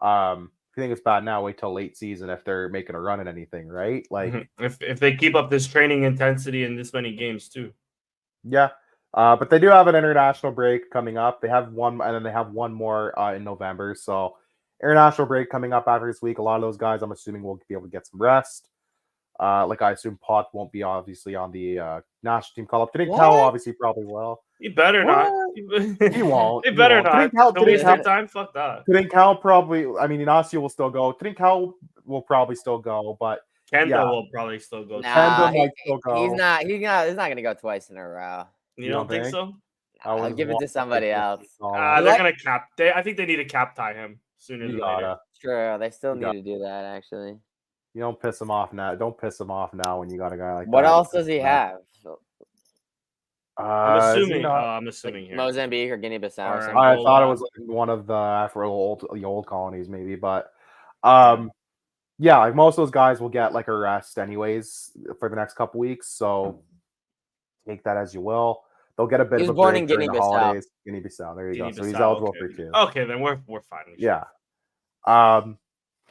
S1: If you think it's bad now, wait till late season if they're making a run at anything, right? Like
S2: if they keep up this training intensity in this many games too.
S1: Yeah. But they do have an international break coming up. They have one, and then they have one more in November. So international break coming up after this week. A lot of those guys, I'm assuming, will be able to get some rest. Like I assume Pot won't be obviously on the national team call-up. Trincao obviously probably will.
S2: He better not.
S1: He won't.
S2: He better not. Don't waste your time. Fuck that.
S1: Trincao probably. I mean, Inacio will still go. Trincao will probably still go, but
S2: Kenda will probably still go.
S3: Nah, he's not going to go twice in a row.
S2: You don't think so?
S3: I'll give it to somebody else.
S2: They're gonna cap. I think they need to cap tie him sooner than later.
S3: True, they still need to do that. Actually,
S1: you don't piss him off now. Don't piss him off now when you got a guy like that.
S3: What else does he have?
S2: I'm assuming here.
S3: Mozambique or Guinea-Bissau or something.
S1: I thought it was like one of the old colonies, maybe, but yeah, like most of those guys will get like a rest anyways for the next couple weeks. So take that as you will. They'll get a bit of a break in Guinea-Bissau. Guinea-Bissau. There you go. So he's eligible for 2.
S2: Okay, then we're fine.
S1: Yeah.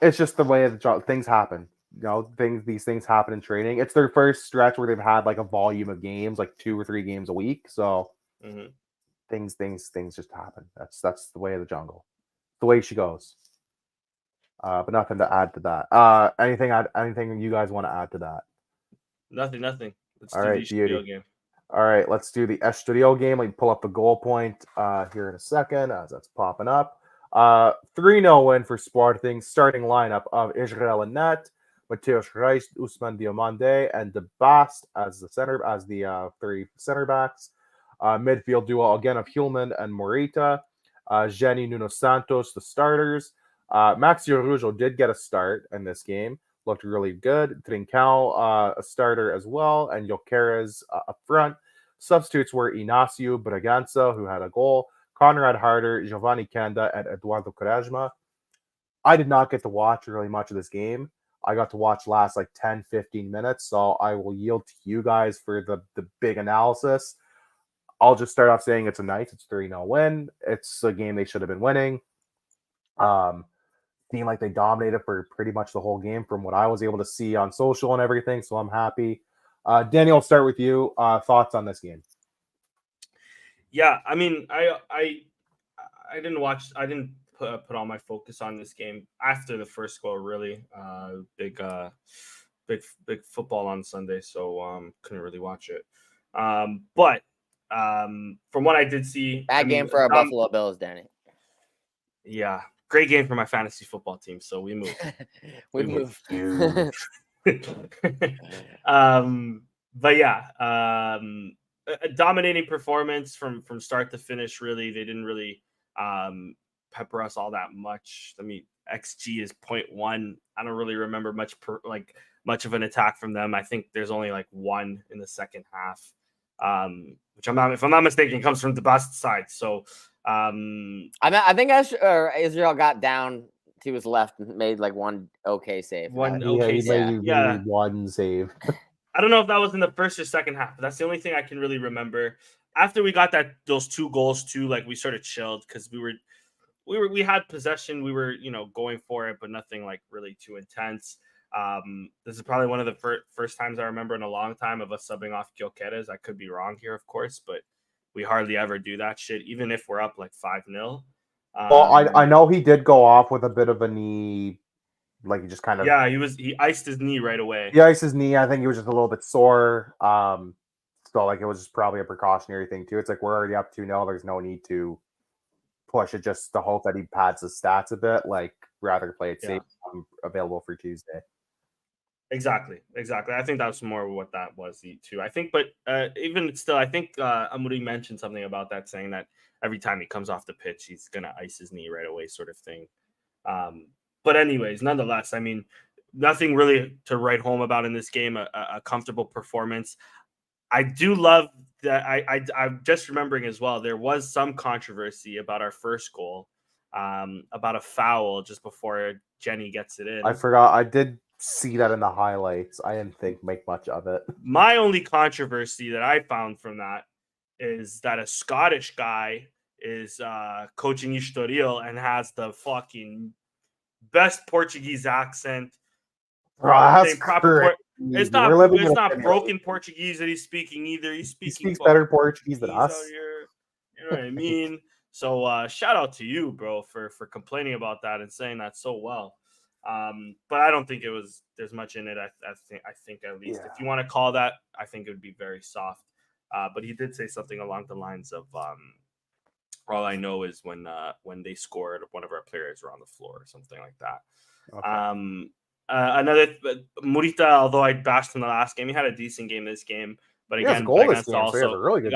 S1: It's just the way things happen. You know, these things happen in training. It's their first stretch where they've had like a volume of games, like 2 or 3 games a week. So things just happen. That's the way of the jungle. The way she goes. But nothing to add to that. Anything you guys want to add to that?
S2: Nothing. Let's
S1: All
S2: do
S1: right,
S2: the Estoril game.
S1: All right, let's do the Estoril game. Let me pull up the goal point here in a second as that's popping up. 3-0 win for Sporting. Starting lineup of Israel and net, Mateus Reis, Ousmane Diomande, and De Bast as the 3 center backs. Midfield duo again of Hulman and Morita. Jenny Nuno Santos, the starters. Maxio Rujo did get a start in this game. Looked really good. Trincao, a starter as well, and Jokeres up front. Substitutes were Inacio Braganza, who had a goal, Conrad Harder, Giovanni Kenda, and Eduardo Quaresma. I did not get to watch really much of this game. I got to watch last like 10, 15 minutes, so I will yield to you guys for the big analysis. I'll just start off saying it's a nice. It's 3-0 win. It's a game they should have been winning. Seemed like they dominated for pretty much the whole game from what I was able to see on social and everything, so I'm happy. Daniel, I'll start with you. Thoughts on this game?
S2: Yeah, I mean, I didn't watch. I didn't put all my focus on this game after the first goal. Really, big football on Sunday, so couldn't really watch it. But from what I did see,
S3: bad game for our Buffalo Bills, Danny.
S2: Yeah. Great game for my fantasy football team, so we move.
S3: we move.
S2: But yeah, a dominating performance from start to finish. Really, they didn't really pepper us all that much. I mean, XG is 0.1. I don't really remember much of an attack from them. I think there's only like 1 in the second half, which if I'm not mistaken, comes from the best side. So.
S3: I think Israel got down to his left and made like one okay save.
S1: One save.
S2: I don't know if that was in the first or second half, but that's the only thing I can really remember. After we got those 2 goals too, like we sort of chilled because we had possession. We were going for it, but nothing like really too intense. This is probably one of the first times I remember in a long time of us subbing off Jokeres. I could be wrong here, of course, but we hardly ever do that shit, even if we're up like 5-0.
S1: Well, I know he did go off with a bit of a knee, like he just kind of.
S2: Yeah, he iced his knee right away.
S1: He iced his knee. I think he was just a little bit sore. So like it was just probably a precautionary thing too. It's like we're already up 2-0. There's no need to push it just to hope that he pads his stats a bit. Like rather play it safe. Available for Tuesday.
S2: Exactly. I think that's more what that was too. I think, but even still, I think Amuri mentioned something about that, saying that every time he comes off the pitch, he's gonna ice his knee right away, sort of thing. But anyways, nonetheless, I mean, nothing really to write home about in this game. A comfortable performance. I do love that. I'm just remembering as well. There was some controversy about our first goal, about a foul just before Jenny gets it in.
S1: I forgot. I did see that in the highlights. I didn't make much of it.
S2: My only controversy that I found from that is that a Scottish guy is coaching Estoril and has the fucking best Portuguese accent.
S1: It's
S2: not broken Portuguese that he's speaking either. He speaks
S1: better Portuguese than us.
S2: You know what I mean? So shout out to you, bro, for complaining about that and saying that so well. But I don't think there's much in it. I think at least if you want to call that, I think it would be very soft. But he did say something along the lines of all I know is when they scored, one of our players were on the floor or something like that. Okay. Another Morita, although I bashed him the last game, he had a decent game this game. But again,
S1: he got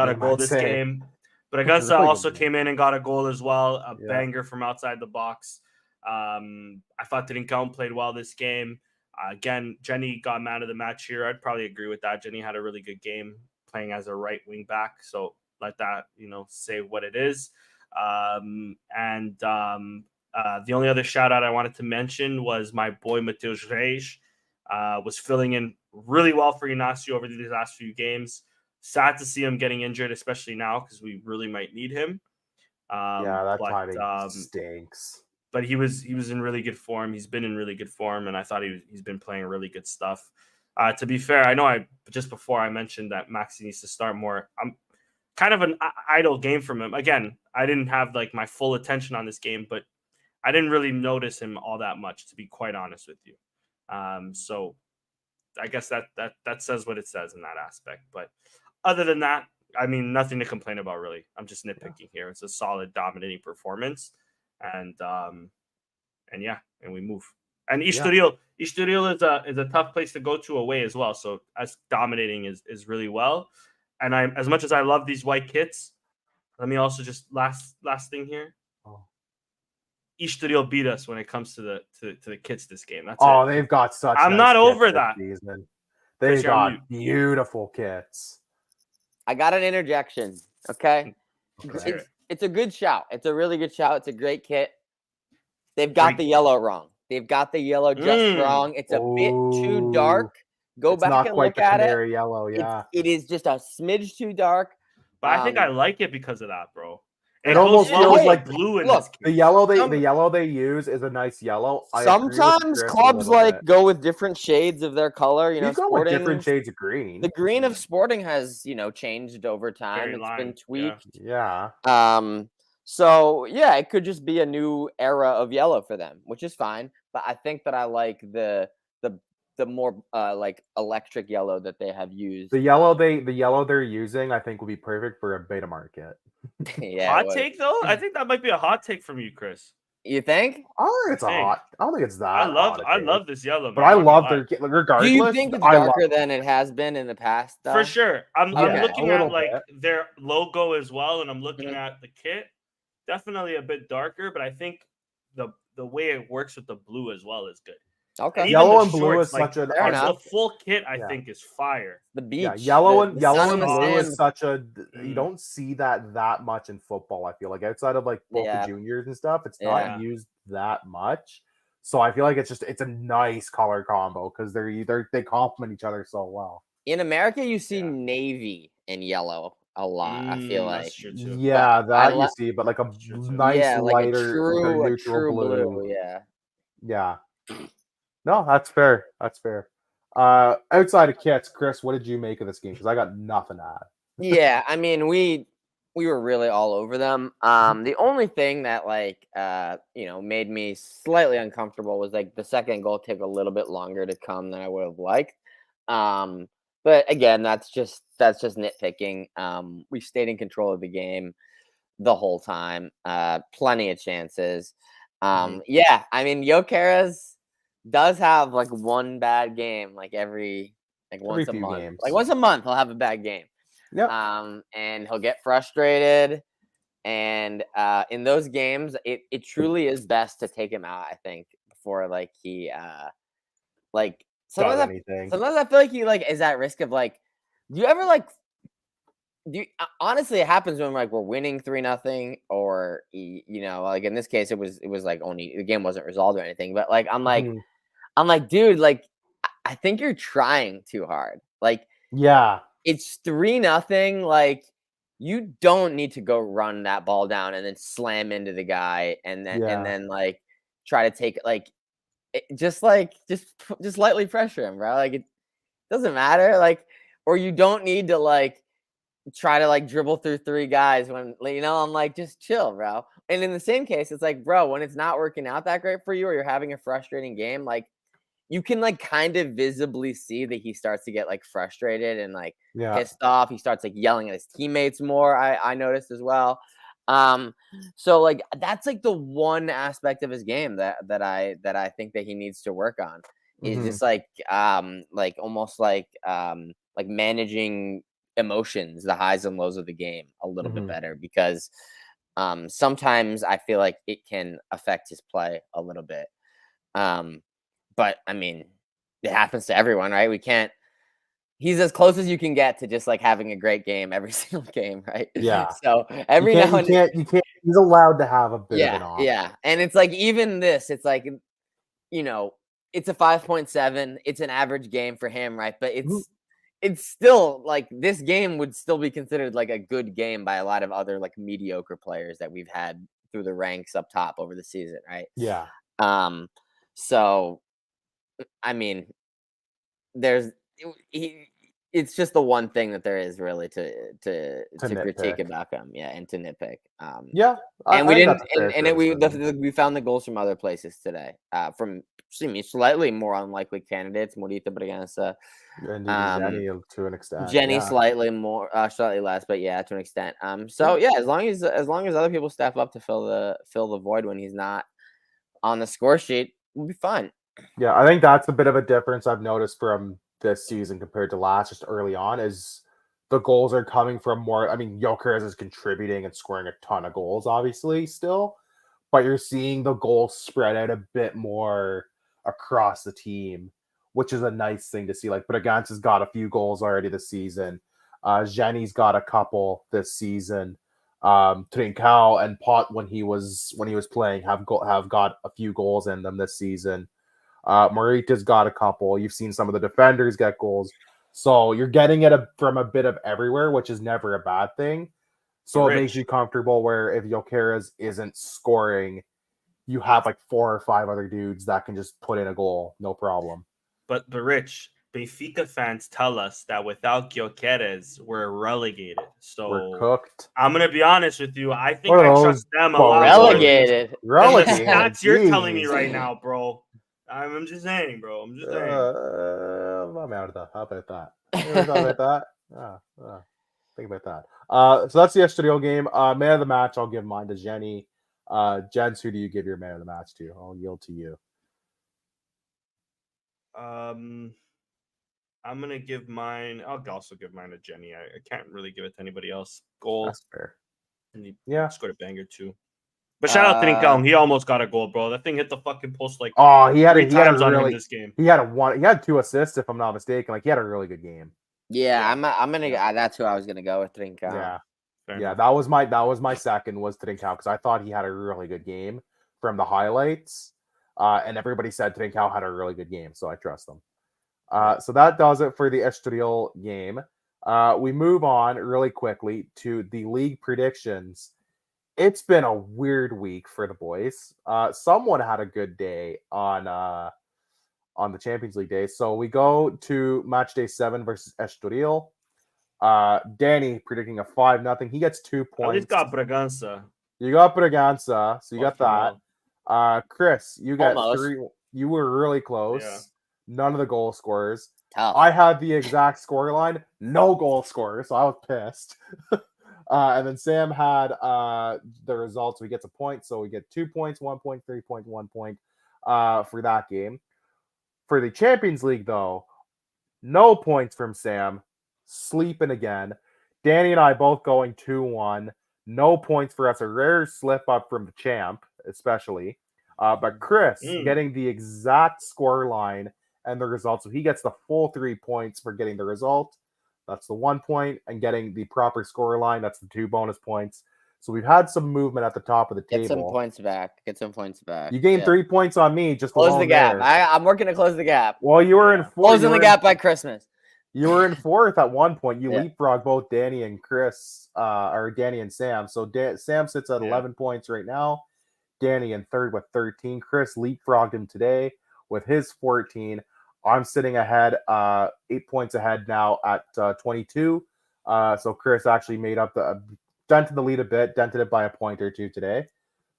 S1: a goal this game.
S2: But Augusta also came in and got a goal as well, a banger from outside the box. I thought Trincão played well this game. Again, Jenny got man of the match here. I'd probably agree with that. Jenny had a really good game playing as a right wing back. So let that, say what it is. The only other shout out I wanted to mention was my boy Mateus Reis. Was filling in really well for Ignacio over these last few games. Sad to see him getting injured, especially now because we really might need him.
S1: Timing stinks.
S2: But he was in really good form. He's been in really good form, and I thought he's been playing really good stuff. To be fair, I know just before I mentioned that Maxi needs to start more. I'm kind of an idle game from him. Again, I didn't have like my full attention on this game, but I didn't really notice him all that much, to be quite honest with you. So I guess that says what it says in that aspect. But other than that, I mean, nothing to complain about, really. I'm just nitpicking here. It's a solid, dominating performance. And we move. And Estoril is a tough place to go to away as well. So us dominating is really well. And as much as I love these white kits, let me also just last thing here. Estoril beat us when it comes to the kits this game. That's it.
S1: They've got such.
S2: I'm not over that.
S1: They've got beautiful kits.
S3: I got an interjection. Okay. It's a good shout. It's a really good shout. It's a great kit. They've got the yellow wrong. They've got the yellow just wrong. It's a bit too dark. Go back and look at it.
S1: Yellow, yeah.
S3: It is just a smidge too dark.
S2: But I think I like it because of that, bro.
S1: It almost feels like
S2: blue in
S1: this. The yellow they use is a nice yellow.
S3: Sometimes clubs go with different shades of their color.
S1: Sporting, with different shades of green.
S3: The green of Sporting has changed over time. Been tweaked.
S1: Yeah.
S3: So yeah, it could just be a new era of yellow for them, which is fine. But I think that I like the more like electric yellow that they have used.
S1: The yellow they're using, I think, will be perfect for a beta market.
S3: Yeah.
S2: Hot take though? I think that might be a hot take from you, Chris.
S3: You think?
S1: I don't think it's that.
S2: I love this yellow,
S1: but I love their regardless.
S3: Do you think it's darker than it has been in the past? Though?
S2: For sure. I'm looking at like their logo as well, and I'm looking at the kit. Definitely a bit darker, but I think the way it works with the blue as well is good.
S3: Okay.
S1: And yellow and blue is such a
S2: the full kit. I think is fire.
S3: The beach.
S1: Yeah, yellow and blue is such a. You don't see that much in football. I feel like outside of like Boca Juniors and stuff, it's not used that much. So I feel like it's a nice color combo because they complement each other so well.
S3: In America, you see navy and yellow a lot. I feel like
S1: you see, but like a nice lighter,
S3: like
S1: neutral
S3: true
S1: blue.
S3: Yeah.
S1: No, that's fair. Outside of kits, Chris, what did you make of this game? Because I got nothing to add.
S3: Yeah, I mean, we were really all over them. The only thing that made me slightly uncomfortable was like the second goal took a little bit longer to come than I would have liked. But again, that's just nitpicking. We stayed in control of the game the whole time. Plenty of chances. Yeah, I mean, Jokeres does have like one bad game, like once a month.
S1: Games.
S3: Like once a month, he'll have a bad game.
S1: Yeah.
S3: And he'll get frustrated. And in those games, it truly is best to take him out, I think, before like he sometimes I feel like he is at risk of do you ever honestly, it happens when we're winning 3-0 or like in this case it was like only the game wasn't resolved or anything, but I'm like dude, I think you're trying too hard. It's 3-0, you don't need to go run that ball down and then slam into the guy and then try to take just lightly pressure him, bro. It doesn't matter, or you don't need to try to dribble through 3 guys when I'm just chill, bro. And in the same case, it's bro, when it's not working out that great for you or you're having a frustrating game, you can kind of visibly see that he starts to get frustrated and pissed off. He starts yelling at his teammates more. I noticed as well. So that's the one aspect of his game that I think that he needs to work on. He's just almost managing emotions, the highs and lows of the game a little bit
S1: Mhm.
S3: better, because sometimes I feel like it can affect his play a little bit. But I mean, it happens to everyone, right? We can't. He's as close as you can get to just like having a great game every single game, right?
S1: Yeah.
S3: So
S1: You
S3: every
S1: can't.
S3: now
S1: You
S3: and
S1: can't. You can't. He's allowed to have a bit of an off.
S3: yeah, and it's like even this, it's like, you know, it's a 5.7. It's an average game for him, right? But
S1: Mhm.
S3: it's still like this game would still be considered like a good game by a lot of other like mediocre players that we've had through the ranks up top over the season, right?
S1: Yeah.
S3: So I mean, there's it's just the one thing that there is really to critique
S1: nitpick.
S3: about him, yeah, and to nitpick.
S1: Yeah.
S3: And we
S1: I think
S3: didn't,
S1: that's a fair
S3: and
S1: criticism.
S3: we found the goals from other places today, from slightly more unlikely candidates, Morita Braganza,
S1: And Jenny to an extent.
S3: Jenny
S1: Yeah.
S3: slightly more, slightly less, but yeah, to an extent. So yeah, as long as other people step up to fill the void when he's not on the score sheet, we'll be fine.
S1: Yeah, I think that's a bit of a difference I've noticed from this season compared to last, just early on, is the goals are coming from more. I mean, Gyökeres is contributing and scoring a ton of goals, obviously, still, but you're seeing the goals spread out a bit more across the team, which is a nice thing to see. Like, Braganza has got a few goals already this season. Jenny's got a couple this season. Trincao and Pot, when he was playing, have got a few goals in them this season. Morita's got a couple. You've seen some of the defenders get goals. So you're getting it from a bit of everywhere, which is never a bad thing. So it makes you comfortable where if Gyökeres isn't scoring, you have like 4 or 5 other dudes that can just put in a goal, no problem.
S2: But Rich, Benfica fans tell us that without Gyökeres, we're relegated. So
S1: we're cooked.
S2: I'm gonna be honest with you. I think I trust them a lot more than the stats you're telling me right now, bro. I'm just saying, bro. I'm just saying.
S1: I'm out of that. How about that? You ever thought about that? Think about that. So that's the Estoril game. Man of the match, I'll give mine to Jenny. Jens, who do you give your man of the match to? I'll yield to you.
S2: I'm gonna give mine. I'll also give mine to Jenny. I can't really give it to anybody else. Goal.
S1: That's fair.
S2: And he
S1: scored
S2: a banger too. But shout out to Trincao. He almost got a goal, bro. That thing hit the fucking post like
S1: he had
S2: 3 times on him this game.
S1: He had 2 assists, if I'm not mistaken. Like, he had a really good game.
S3: Yeah, I'm gonna. That's who I was gonna go with, Trincao.
S1: Yeah. That was my second, was Trincao, because I thought he had a really good game from the highlights. And everybody said Trincao had a really good game, so I trust them. So that does it for the Estoril game. We move on really quickly to the league predictions. It's been a weird week for the boys. Someone had a good day on the Champions League day. So we go to match day 7 versus Estoril. Danny predicting a 5-0. He gets 2 points.
S2: At least got Braganza.
S1: You got Braganza, so you got that. Chris, you got
S3: almost
S1: 3. You were really close.
S2: Yeah.
S1: None of the goal scorers.
S3: Tough.
S1: I had the exact scoreline, no goal scorer, so I was pissed. And then Sam had the results. We get a point, so we get 2 points, 1 point, 3 points, 1 point for that game. For the Champions League, though, no points from Sam. Sleeping again. Danny and I both going 2-1. No points for us. A rare slip up from the champ, especially. But Chris getting the exact score line and the result. So he gets the full 3 points for getting the result. That's the 1 point. And getting the proper score line, that's the 2 bonus points. So we've had some movement at the top of the table.
S3: Get some points back.
S1: You gained 3 points on me. Just
S3: close the gap. I'm working to close the gap.
S1: Well, you were in 4th.
S3: Closing the gap by Christmas.
S1: You were in 4th at one point. You leapfrogged both Danny and Chris, or Danny and Sam. So Sam sits at 11 points right now. Danny in 3rd with 13. Chris leapfrogged him today with his 14. I'm sitting ahead, 8 points ahead now at 22. So Chris actually made up dented the lead a bit, dented it by a point or 2 today.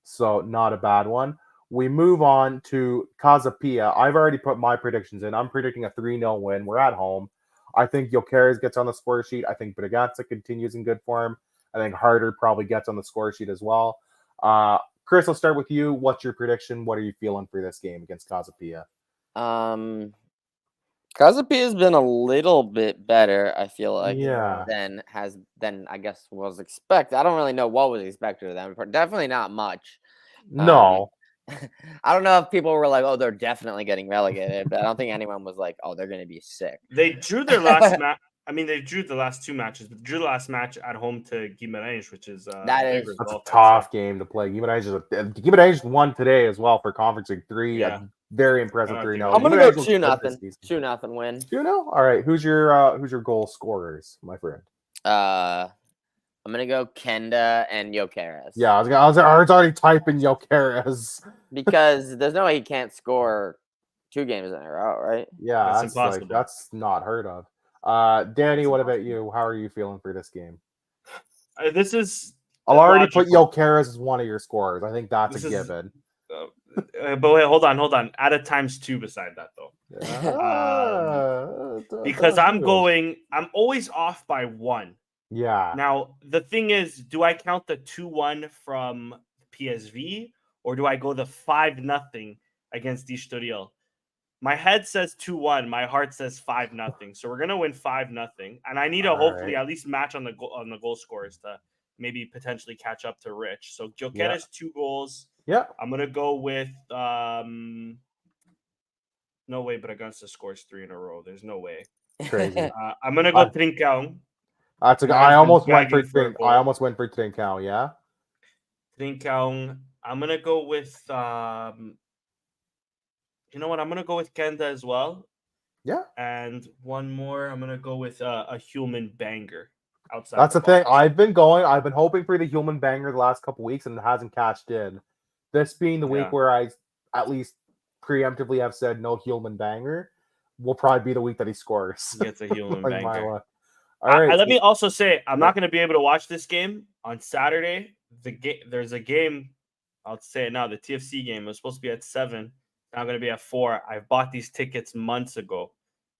S1: So not a bad one. We move on to Casapia. I've already put my predictions in. I'm predicting a 3-0 win. We're at home. I think Gyökeres gets on the score sheet. I think Braganza continues in good form. I think Harder probably gets on the score sheet as well. Chris, I'll start with you. What's your prediction? What are you feeling for this game against Casapia?
S3: Kazapi has been a little bit better, I feel like,
S1: Yeah.
S3: than I guess was expected. I don't really know what was expected of them. But definitely not much.
S1: No.
S3: I don't know if people were like, "Oh, they're definitely getting relegated," but I don't think anyone was like, "Oh, they're going to be sick."
S2: They drew their last match. I mean, they drew the last 2 matches, but drew the last match at home to Guimarães, which is
S3: That
S2: a big
S3: is-
S1: That's a
S2: result, I'd
S1: tough
S2: say.
S1: game to play. Guimarães won today as well for Conference League 3.
S2: Yeah.
S1: Very impressive
S2: I
S1: 3-0.
S2: think
S3: I'm going to go
S1: Guimarães looks good
S3: 2-0.
S1: this season.
S3: 2-0 win.
S1: 2-0? All right. Who's your goal scorers, my friend?
S3: I'm going to go Kenda and Jokeres.
S1: Yeah, I was already typing Jokeres.
S3: Because there's no way he can't score 2 games in a row, right?
S1: Yeah,
S2: That's
S1: that's
S2: impossible.
S1: that's not heard of. Danny,
S2: That's
S1: what about you? How are you feeling for this game?
S2: This is
S1: I'll already put
S2: logical.
S1: Jokeres as one of your scorers. I think that's
S2: This
S1: a
S2: is-
S1: given.
S2: But wait, hold on. Add a ×2 beside that though. Because I'm always off by 1.
S1: Yeah.
S2: Now, the thing is, do I count the 2-1 from PSV or do I go the 5-0 against Estoril? My head says 2-1, my heart says 5-0. So we're going to win 5-0, and I need to hopefully at least match on the goal scorers to maybe potentially catch up to Rich. So Jokeres 2 goals.
S1: Yeah.
S2: I'm going to go with no way Bragança scores 3 in a row. There's no way.
S1: Crazy.
S2: I'm going to go Trincão.
S1: That's a,
S2: Man's
S1: I almost
S2: been
S1: went for
S2: begging for a
S1: Trink.
S2: goal.
S1: I almost went for Trincão, yeah.
S2: Trincão. I'm gonna go with you know what? I'm gonna go with Kenda as well.
S1: Yeah.
S2: And one more. I'm gonna go with a human banger outside.
S1: That's the
S2: box.
S1: thing. I've been hoping for the human banger the last couple weeks, and it hasn't cashed in. This being the week where I at least preemptively have said no human banger, will probably be the week that he scores.
S2: He gets a human
S1: Like
S2: banger.
S1: All right.
S2: Let me also say, I'm not going to be able to watch this game on Saturday. There's a game. I'll say it now. The TFC game was supposed to be at 7. Now going to be at 4. I bought these tickets months ago.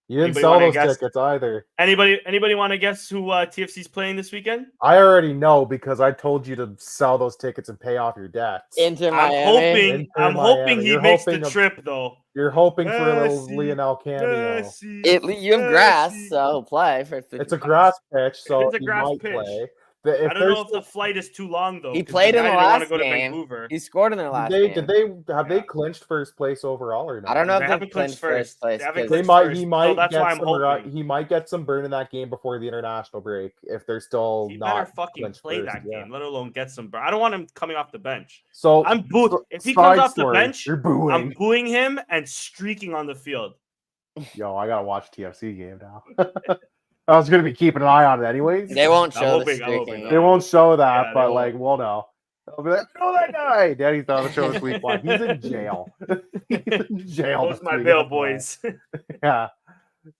S1: You didn't sell those tickets either.
S2: Anybody want to guess who TFC's playing this weekend?
S1: I already know because I told you to sell those tickets and pay off your debts.
S3: Inter Miami.
S2: I'm hoping he makes the trip though.
S1: You're hoping for a little Lionel cameo.
S3: You have grass, so he'll play for 50
S1: It's a grass pitch, so
S2: it's a grass
S1: he might
S2: pitch.
S1: play.
S2: I don't know if the flight is too long though.
S3: He played in the last
S2: go
S3: game.
S2: To Vancouver.
S3: He scored in their last game.
S1: Have they clinched first place overall or not?
S3: I don't know
S2: They
S3: if
S2: haven't clinched first place.
S1: He might.
S2: That's why I'm hoping.
S1: He might get some burn in that game before the international break if they're still
S2: he
S1: not.
S2: Better fucking play that game, let alone get some burn. I don't want him coming off the bench.
S1: So
S2: I'm booing. If he comes off the bench, I'm booing him and streaking on the field.
S1: Yo, I gotta watch TFC game now. I was gonna be keeping an eye on it anyways.
S3: They won't show the streaking.
S1: They won't show that, but like, we'll know. I'll be like, know that guy. Daddy's not the show this week. Why? He's in jail. He's in jail.
S2: Those my bail boys.
S1: Yeah,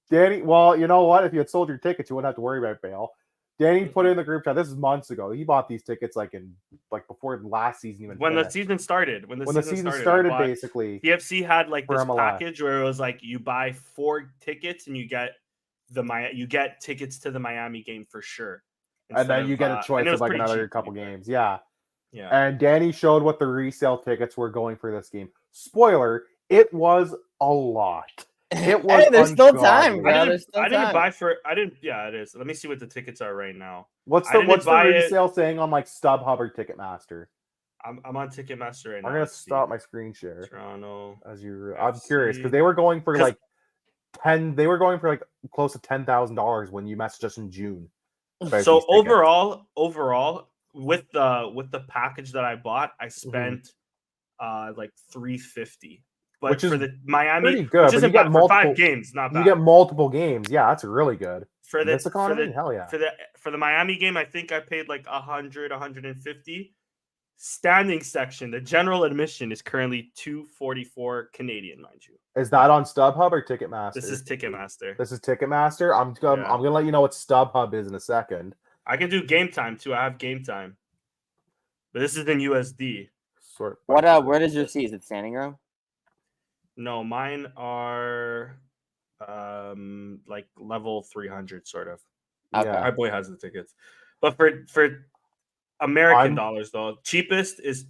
S1: Danny. Well, you know what? If you had sold your tickets, you wouldn't have to worry about bail. Danny put it in the group chat. This is months ago. He bought these tickets before the last season even.
S2: When
S1: finished.
S2: the season started. When the season
S1: started, basically.
S2: TFC had like this package where it was like you buy 4 tickets and you get tickets to the Miami game for sure.
S1: And then you get a choice of like another couple games. Yeah.
S2: Yeah.
S1: And Danny showed what the resale tickets were going for this game. Spoiler, it was a lot. It was
S3: there's still time, bro.
S2: I didn't yeah, it is. Let me see what the tickets are right now.
S1: What's the resale saying on like StubHub or Ticketmaster?
S2: I'm on Ticketmaster right now.
S1: I'm gonna stop my screen share.
S2: Toronto.
S1: I'm curious because they were going for like close to $10,000 when you messaged us in June.
S2: So overall, with the package that I bought, I spent like $350. But
S1: which is
S2: for the Miami,
S1: pretty good.
S2: Which isn't bad for 5 games, not bad.
S1: You get multiple games. Yeah, that's really good.
S2: For
S1: this economy, hell yeah.
S2: For the Miami game, I think I paid like 100, 150. Standing section, the general admission is currently $244 Canadian, mind you.
S1: Is that on StubHub or Ticketmaster?
S2: This is Ticketmaster.
S1: I'm gonna let you know what StubHub is in a second.
S2: I can do game time too. I have game time, but this is in USD.
S3: Where does your seat? Is it standing room?
S2: No, mine are like level 300 sort of.
S3: Okay.
S2: My boy has the tickets, but for American dollars though, cheapest is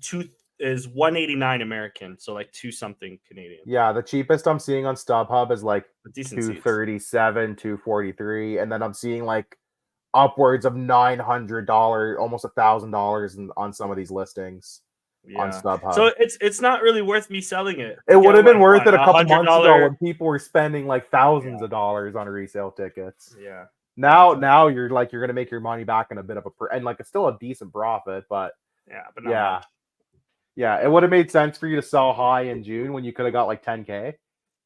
S2: is 189 American, so like 2-something Canadian.
S1: Yeah, the cheapest I'm seeing on StubHub is like
S2: But decent seats.
S1: 237, 243, and then I'm seeing like upwards of $900, almost $1,000 on some of these listings on StubHub.
S2: So it's not really worth me selling it.
S1: It would have been worth it a couple months ago
S2: $100
S1: when people were spending like thousands of dollars on resale tickets.
S2: Yeah.
S1: Now you're like you're gonna make your money back in a bit of and like it's still a decent profit, but
S2: but not much.
S1: Yeah, it would have made sense for you to sell high in June when you could have got like 10K.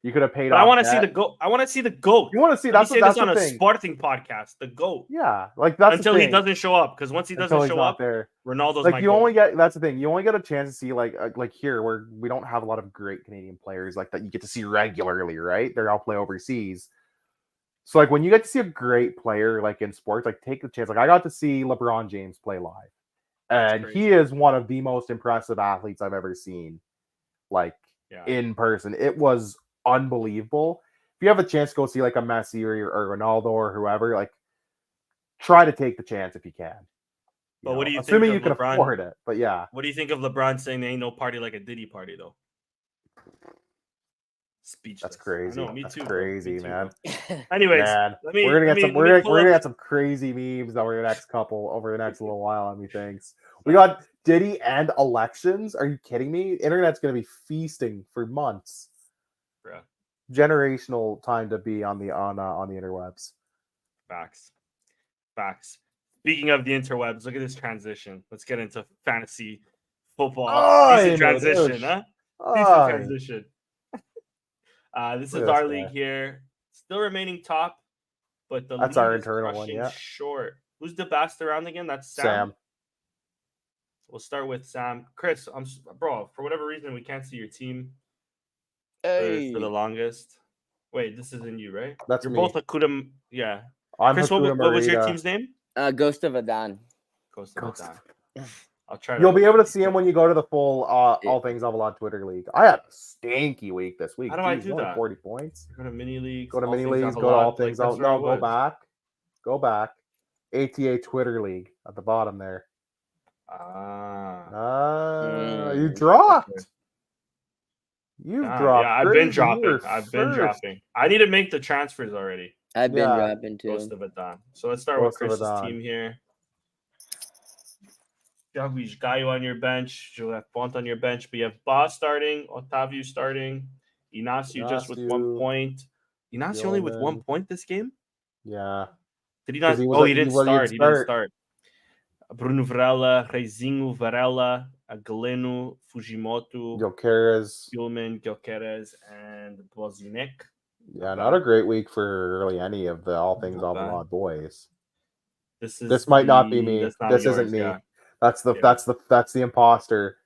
S1: You could have paid off.
S2: I want to see the goat. I want to see the goat.
S1: You want to see that's
S2: on
S1: the
S2: a
S1: thing.
S2: Sporting podcast. The goat.
S1: Yeah, like that's
S2: until he doesn't show up. Because once he doesn't show up,
S1: there,
S2: Ronaldo's
S1: like
S2: my
S1: you
S2: goat.
S1: only get. That's the thing. You only get a chance to see like here where we don't have a lot of great Canadian players like that. You get to see regularly, right? They're all play overseas. So like when you get to see a great player like in sports, like take the chance. Like I got to see LeBron James play live. And he is one of the most impressive athletes I've ever seen, like in person. It was unbelievable. If you have a chance to go see like a Messi or Ronaldo or whoever, like try to take the chance if you can.
S2: But what do you
S1: assuming
S2: think
S1: you
S2: of
S1: can
S2: LeBron,
S1: afford it? But yeah,
S2: what do you think of LeBron saying there ain't no party like a Diddy party though? Speechless.
S1: That's crazy.
S2: I know, me too.
S1: Crazy,
S2: too,
S1: man.
S2: Anyways,
S1: man, we're gonna get some crazy memes over the next little while. I mean, thanks. We got Diddy and elections. Are you kidding me? Internet's gonna be feasting for months.
S2: Bruh.
S1: Generational time to be on the interwebs.
S2: Facts. Speaking of the interwebs, look at this transition. Let's get into fantasy football. Decent transition, huh? Decent transition. This is our league here. Still remaining top, but
S1: that's our internal one. Yeah.
S2: Short. Who's the best around again? That's Sam. We'll start with Sam. Chris, bro. For whatever reason, we can't see your team. For the longest. Wait, this isn't you, right?
S1: That's
S2: You're
S1: me.
S2: both Hakuna. Yeah.
S1: I'm
S2: Chris, what was your team's name?
S3: Ghost of Adan.
S2: Ghost of Adan. I'll try.
S1: You'll be able to see him when you go to the full All Things Alvalade Twitter League. I had a stinky week this week.
S2: How do I do that?
S1: 40 points.
S2: Go to mini leagues.
S1: Go to mini leagues. Go to All Things. No, go back. Go back. ATA Twitter League at the bottom there. You dropped. You've dropped.
S2: Yeah, I've been dropping. I need to make the transfers already.
S3: I've been dropping too.
S2: Ghost of Adan. So let's start with Chris's team here. Thiago Gaio on your bench. You'll have Font on your bench, but you have Ba starting, Otavio starting, Inacio just with 1 point. Inacio only with 1 point this game?
S1: Yeah.
S2: Did he not? He didn't start. He didn't start. Bruno Varela, Reizinho, Varela, Galeno, Fujimoto,
S1: Gyökeres,
S2: Gyökeres, and Bozinek.
S1: Yeah, not a great week for really any of the All Things Alvalade boys.
S2: This
S1: might not be me. This isn't me. Yeah. That's the imposter.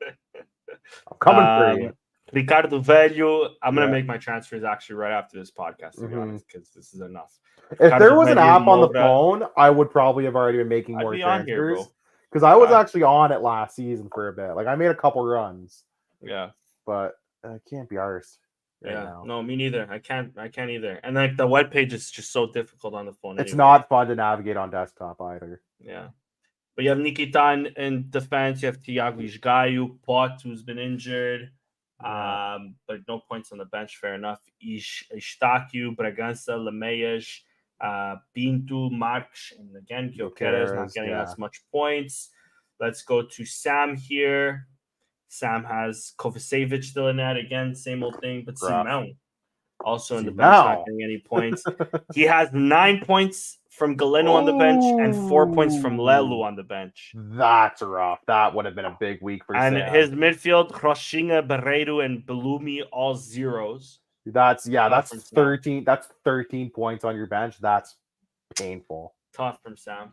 S1: I'm coming for you.
S2: Ricardo Velho. I'm gonna make my transfers actually right after this podcast, to be honest, because this is enough.
S1: If there was an app on the phone, I would probably have already been making more transfers. Because I was actually on it last season for a bit. Like I made a couple runs.
S2: Yeah.
S1: But I can't be ours.
S2: Now. No, me neither. I can't either. And like the web page is just so difficult on the phone.
S1: It's not fun to navigate on desktop either.
S2: Yeah. But you have Nikita in defense. You have Thiago Gaio, Pot, who's been injured. But no points on the bench. Fair enough. Eustáquio, Bragança, Lemeias, Pinto, Marques, and again, Gyökeres not getting as much points. Let's go to Sam here. Sam has Kovacevic still in that. Again, same old thing. But Simão also in the bench, not getting any points. He has 9 points from Galeno on the bench and 4 points from Lelu on the bench.
S1: That's rough. That would have been a big week for Sam.
S2: And his midfield, Rochinha, Barreiro, and Belumi, all zeros.
S1: That's 13. That's 13 points on your bench. That's painful.
S2: Tough from Sam.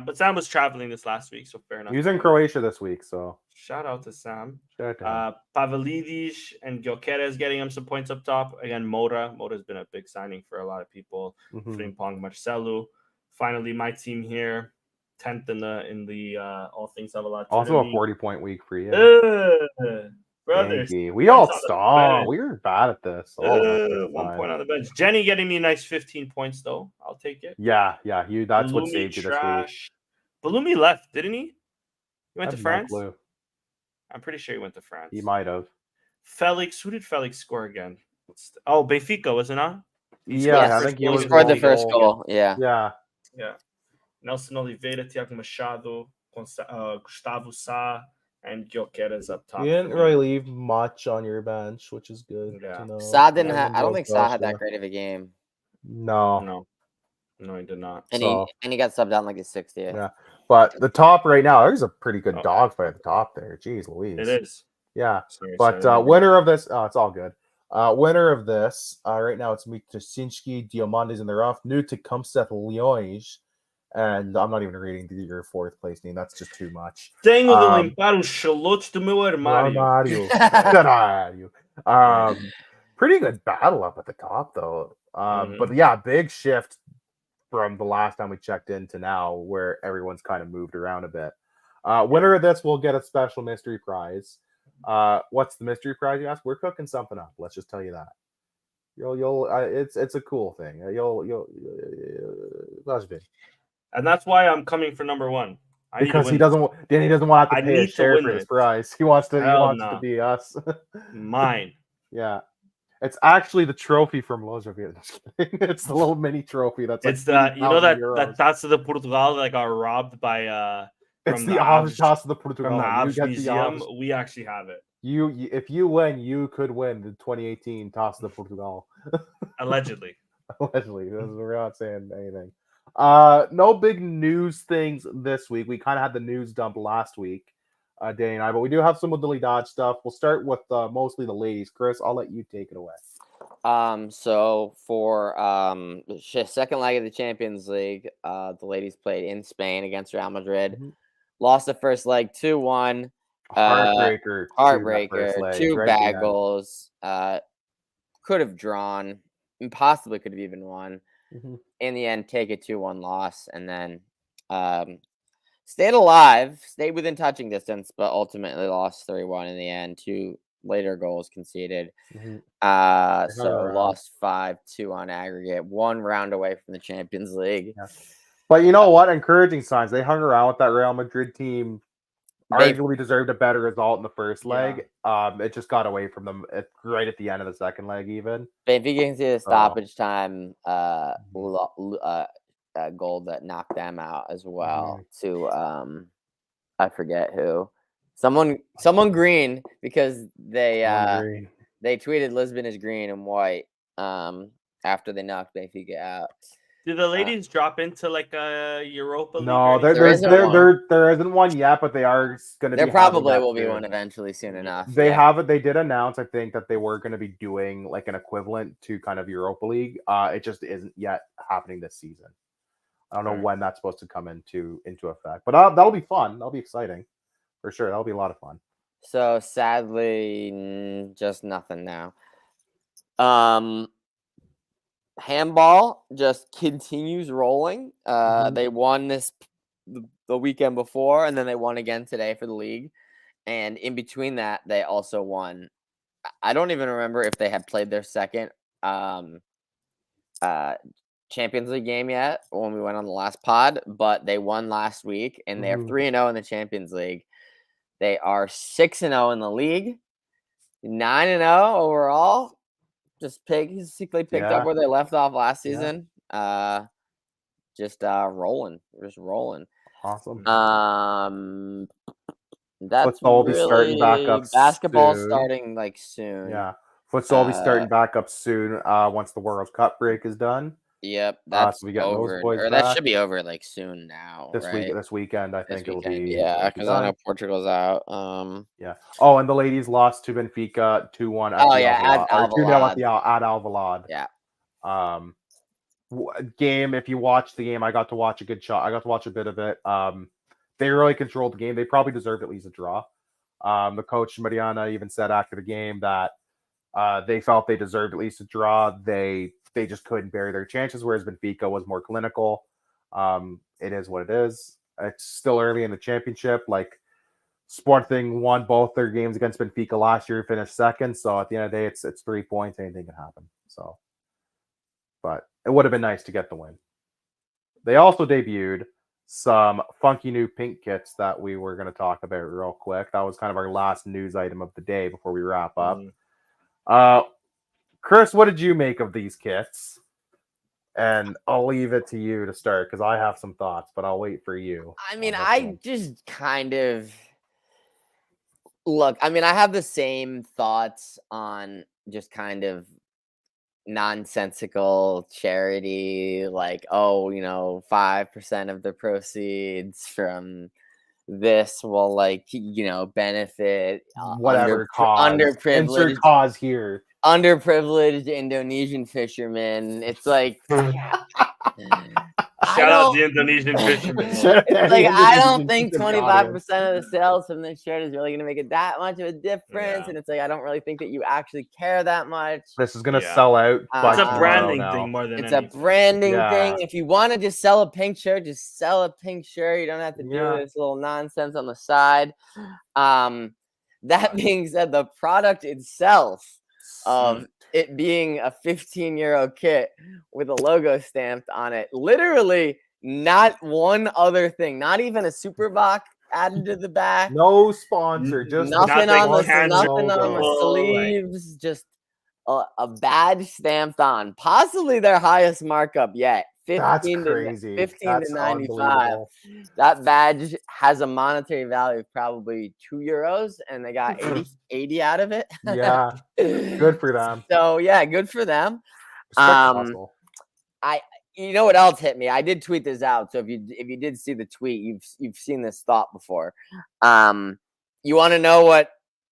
S2: But Sam was traveling this last week, so fair enough.
S1: He was in Croatia this week, so
S2: shout out to Sam.
S1: Pavlidis
S2: and Gyökeres getting him some points up top. Again, Mora's been a big signing for a lot of people. Frimpong, Marcelo. Finally, my team here, 10th in the All Things Alvalade.
S1: Also a 40-point week for you.
S2: Brothers,
S1: we all stunk. We were bad at this.
S2: 1 point on the bench. Jenny getting me a nice 15 points though. I'll take it.
S1: Yeah. That's what saved you this week.
S2: Belumi left, didn't he? He went to France. I'm pretty sure he went to France.
S1: He might have.
S2: Felix, who did Felix score again? Benfica, was it not?
S1: Yeah, I think he was
S3: scored the
S1: the
S3: first
S1: goal.
S3: goal. Yeah.
S2: Yeah. Nelson Oliveira, Thiago Machado, Gustavo Sá, and Gyökeres up top.
S1: You didn't really leave much on your bench, which is good.
S2: Yeah.
S1: To know.
S3: Sa didn't have. I don't think Sa had that
S1: Joshua.
S3: great of a game.
S1: No,
S2: he did not.
S3: And
S1: So-
S3: he got subbed out in like his 60th.
S1: Yeah. But the top right now, there's a pretty good
S2: Oh.
S1: dogfight at the top there. Jeez Louise.
S2: It is.
S1: Yeah.
S2: Sorry,
S1: But winner of this, it's all good. Winner of this, right now it's Mitosinski, Diamandis in the rough, new to Tecumseh Leões, and I'm not even reading your fourth place name. That's just too much.
S2: Tenho de limpar os chalotes do meu armário.
S1: Pretty good battle up at the top though.
S2: Mhm.
S1: But yeah, big shift from the last time we checked in to now, where everyone's kind of moved around a bit. Winner of this will get a special mystery prize. What's the mystery prize, you ask? We're cooking something up. Let's just tell you that. It's a cool thing. That's big.
S2: And that's why I'm coming for number one.
S1: Because he doesn't want to
S2: I
S1: pay a
S2: need to
S1: share
S2: win
S1: for his
S2: this.
S1: prize. He wants to
S2: Hell
S1: it
S2: no.
S1: to be us.
S2: Mine.
S1: Yeah. It's actually the trophy from Lozovia. It's the little mini trophy that's like
S2: It's the
S1: €3,000.
S2: that Taça de Portugal that got robbed by
S1: It's
S2: from
S1: the
S2: Aves-
S1: Taça de Portugal.
S2: from the
S1: You
S2: Aves
S1: get the
S2: Museum.
S1: Aves.
S2: We actually have it.
S1: You if you win, you could win the 2018 Taça de Portugal.
S2: Allegedly.
S1: Allegedly, we're not saying anything. No big news things this week. We kind of had the news dump last week, Danny and I, but we do have some Modalidad stuff. We'll start with mostly the ladies. Chris, I'll let you take it away.
S3: So for the second leg of the Champions League, the ladies played in Spain against Real Madrid.
S1: Mhm.
S3: Lost the first leg 2-1.
S1: Heartbreaker.
S3: Heartbreaker. Two
S1: right
S3: bad
S1: at the end.
S3: goals. Could have drawn. And possibly could have even won.
S1: Mhm.
S3: In the end, take a 2-1 loss, and then stayed alive, stayed within touching distance, but ultimately lost 3-1 in the end. Two later goals conceded.
S1: Mhm.
S3: So
S1: around.
S3: lost 5-2 on aggregate, one round away from the Champions League.
S1: Yeah. But you know what? Encouraging signs. They hung around with that Real Madrid team. Arguably deserved a better result in the first leg. It just got away from them right at the end of the second leg, even.
S3: Benfica can see the stoppage time goal that knocked them out as well. To I forget who, someone green, because they tweeted Lisbon is green and white after they knocked Benfica out.
S2: Do the ladies drop into like a Europa League?
S1: No, there isn't one yet, but they are going to.
S3: There probably will be one eventually soon enough.
S1: They have it. They did announce, I think, that they were going to be doing like an equivalent to kind of Europa League. It just isn't yet happening this season. I don't know when that's supposed to come into effect, but that'll be fun. That'll be exciting for sure. That'll be a lot of fun.
S3: So sadly, just nothing now. Handball just continues rolling. They won the weekend before, and then they won again today for the league. And in between that, they also won. I don't even remember if they had played their second Champions League game yet when we went on the last pod, but they won last week, and they're 3-0 in the Champions League. They are 6-0 in the league, 9-0 overall. Just basically picked up where they left off last season. Just rolling.
S1: Awesome.
S3: That's
S1: Futsal will
S3: really
S1: be starting back up
S3: basketball
S1: soon.
S3: starting like soon.
S1: Yeah, futsal will be starting back up soon. Once the World Cup break is done.
S3: Yep, that's
S1: so we got
S3: over.
S1: those boys
S3: or
S1: back.
S3: that should be over like soon now.
S1: This weekend, I think it'll be.
S3: Yeah, because I know Portugal's out.
S1: Yeah. Oh, and the ladies lost to Benfica 2-1 at Alvalade. 2-0 at Alvalade.
S3: Yeah.
S1: Game. If you watch the game, I got to watch a good shot. I got to watch a bit of it. They really controlled the game. They probably deserved at least a draw. The coach Mariana even said after the game that they felt they deserved at least a draw. They just couldn't bury their chances, whereas Benfica was more clinical. It is what it is. It's still early in the championship. Like Sporting won both their games against Benfica last year, finished second. So at the end of the day, it's 3 points. Anything can happen. So, but it would have been nice to get the win. They also debuted some funky new pink kits that we were going to talk about real quick. That was kind of our last news item of the day before we wrap up. Chris, what did you make of these kits? And I'll leave it to you to start because I have some thoughts, but I'll wait for you.
S3: I mean, I just kind of look. I mean, I have the same thoughts on just kind of nonsensical charity, like 5% of the proceeds from this will benefit
S1: whatever cause,
S3: underprivileged
S1: insert cause here.
S3: Underprivileged Indonesian fishermen. It's like
S2: shout out the Indonesian fishermen.
S3: It's like I don't think 25% of the sales from this shirt is really going to make it that much of a difference, and it's like I don't really think that you actually care that much.
S1: This is going to sell out.
S2: It's a branding thing more than anything.
S3: It's a branding thing. If you want to just sell a pink shirt, just sell a pink shirt. You don't have to do this little nonsense on the side. That being said, the product itself of it being a 15-euro kit with a logo stamped on it, literally not one other thing, not even a super box added to the back,
S1: no sponsor, just
S3: nothing on the sleeves, just a badge stamped on, possibly their highest markup yet. 15 to 95. That badge has a monetary value of probably €2, and they got 80 out of it.
S1: Yeah, good for them.
S3: So yeah, good for them. You know what else hit me? I did tweet this out. So if you did see the tweet, you've seen this thought before. You want to know what?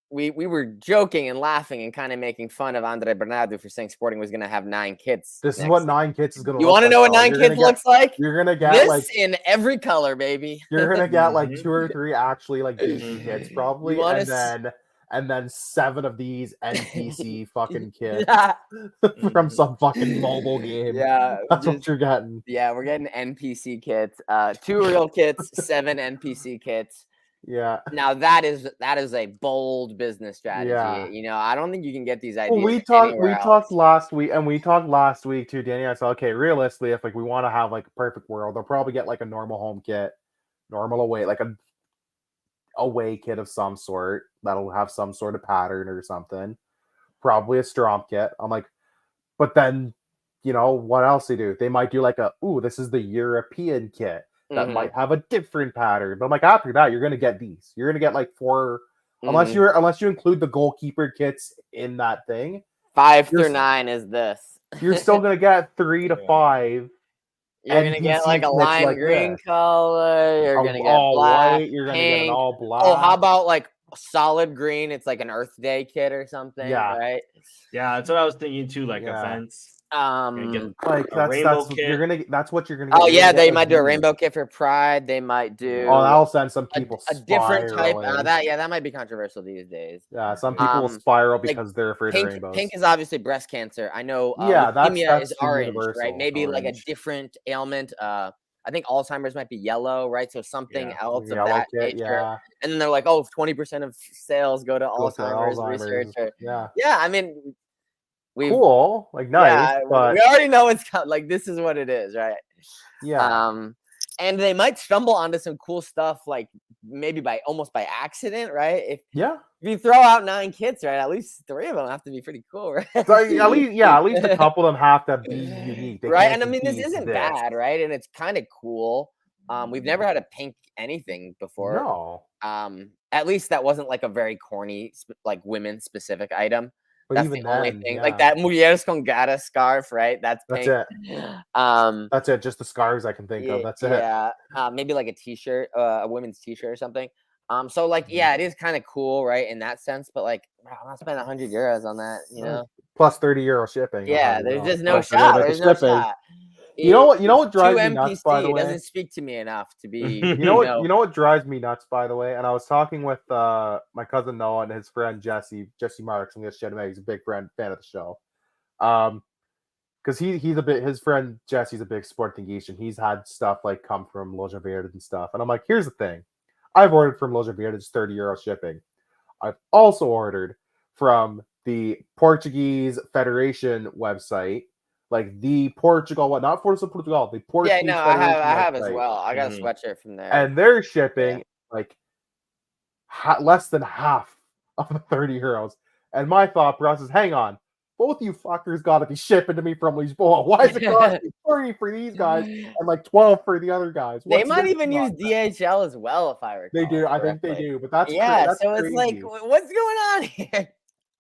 S3: We were joking and laughing and kind of making fun of Andre Bernardo for saying Sporting was going to have 9 kits.
S1: This is what 9 kits is going to look like.
S3: You want to know what 9 kits looks like?
S1: You're going to get
S3: this in every color, baby.
S1: You're going to get 2 or 3 actually decent kits probably. And then 7 of these NPC fucking kits from some fucking mobile game.
S3: Yeah.
S1: That's what you're getting.
S3: Yeah, we're getting NPC kits. 2 real kits, 7 NPC kits.
S1: Yeah.
S3: Now that is a bold business strategy.
S1: Yeah.
S3: I don't think you can get these ideas.
S1: Well, we talked last week too, Danny. I said, okay, realistically, if we want to have a perfect world, they'll probably get a normal home kit, normal away, a away kit of some sort that'll have some sort of pattern or something. Probably a Strom kit. I'm like, but then what else they do? They might do this is the European kit. That might have a different pattern, but I'm like, after that, you're gonna get these. You're gonna get 4, unless you include the goalkeeper kits in that thing.
S3: 5 through 9 is this.
S1: You're still gonna get 3 to 5.
S3: You're gonna get a lime green color. You're gonna get
S1: all
S3: black,
S1: white. You're gonna
S3: pink.
S1: get an all black.
S3: Oh, how about solid green? It's an Earth Day kit or something.
S1: Yeah,
S3: right.
S2: Yeah, that's what I was thinking too. Events.
S1: That's what you're gonna get.
S3: Oh yeah, they might do a rainbow kit for Pride. They might do.
S1: Oh, that'll send some people
S3: a different type. That might be controversial these days.
S1: Yeah, some people will spiral because they're afraid of rainbows.
S3: Pink is obviously breast cancer. I know.
S1: Leukemia
S3: is orange, right? Maybe a different ailment. I think Alzheimer's might be yellow, right? So something else of that nature.
S1: Yeah.
S3: And then they're 20% of sales go to Alzheimer's research. Yeah. I mean.
S1: Cool, nice, but
S3: we already know it's this is what it is, right?
S1: Yeah.
S3: And they might stumble onto some cool stuff, maybe almost by accident, right? If you throw out 9 kits, right, at least 3 of them have to be pretty cool, right?
S1: So at least a couple of them have to be unique,
S3: right? And I mean, this isn't bad, right? And it's kind of cool. We've never had a pink anything before.
S1: No.
S3: At least that wasn't a very corny, women specific item.
S1: But
S3: that's
S1: even
S3: the only
S1: then,
S3: thing. That Mujeres con Gatas scarf, right? That's pink.
S1: That's it. Just the scarves I can think of. That's it.
S3: Yeah. Maybe a t-shirt, a women's t-shirt or something. So it is kind of cool, right? In that sense, but I'm not spending €100 on that,
S1: Plus €30 shipping.
S3: Yeah, there's just no shot. There's no shot.
S1: You know what drives me nuts, by the way?
S3: It doesn't speak to me enough to be.
S1: You know what drives me nuts, by the way? And I was talking with my cousin Noah and his friend Jesse Marks. I'm gonna shout him out. He's a big fan of the show. Because his friend Jesse's a big Sporting geek, and he's had stuff come from Loja Verde and stuff. And I'm like, here's the thing, I've ordered from Loja Verde, it's €30 shipping. I've also ordered from the Portuguese Federation website. like the Portugal, not Forza Portugal, the Portuguese.
S3: Yeah, no, I have as
S1: website.
S3: well. I got a sweatshirt from there.
S1: And they're shipping like less than half of the 30 euros. And my thought process is, hang on, both you fuckers got to be shipping to me from Lisboa. Why is it costing 30 for these guys and like 12 for the other guys?
S3: They might even use DHL as well, if I recall.
S1: They do. I think they do. But that's
S3: that's so
S1: crazy.
S3: It's like, what's going on here?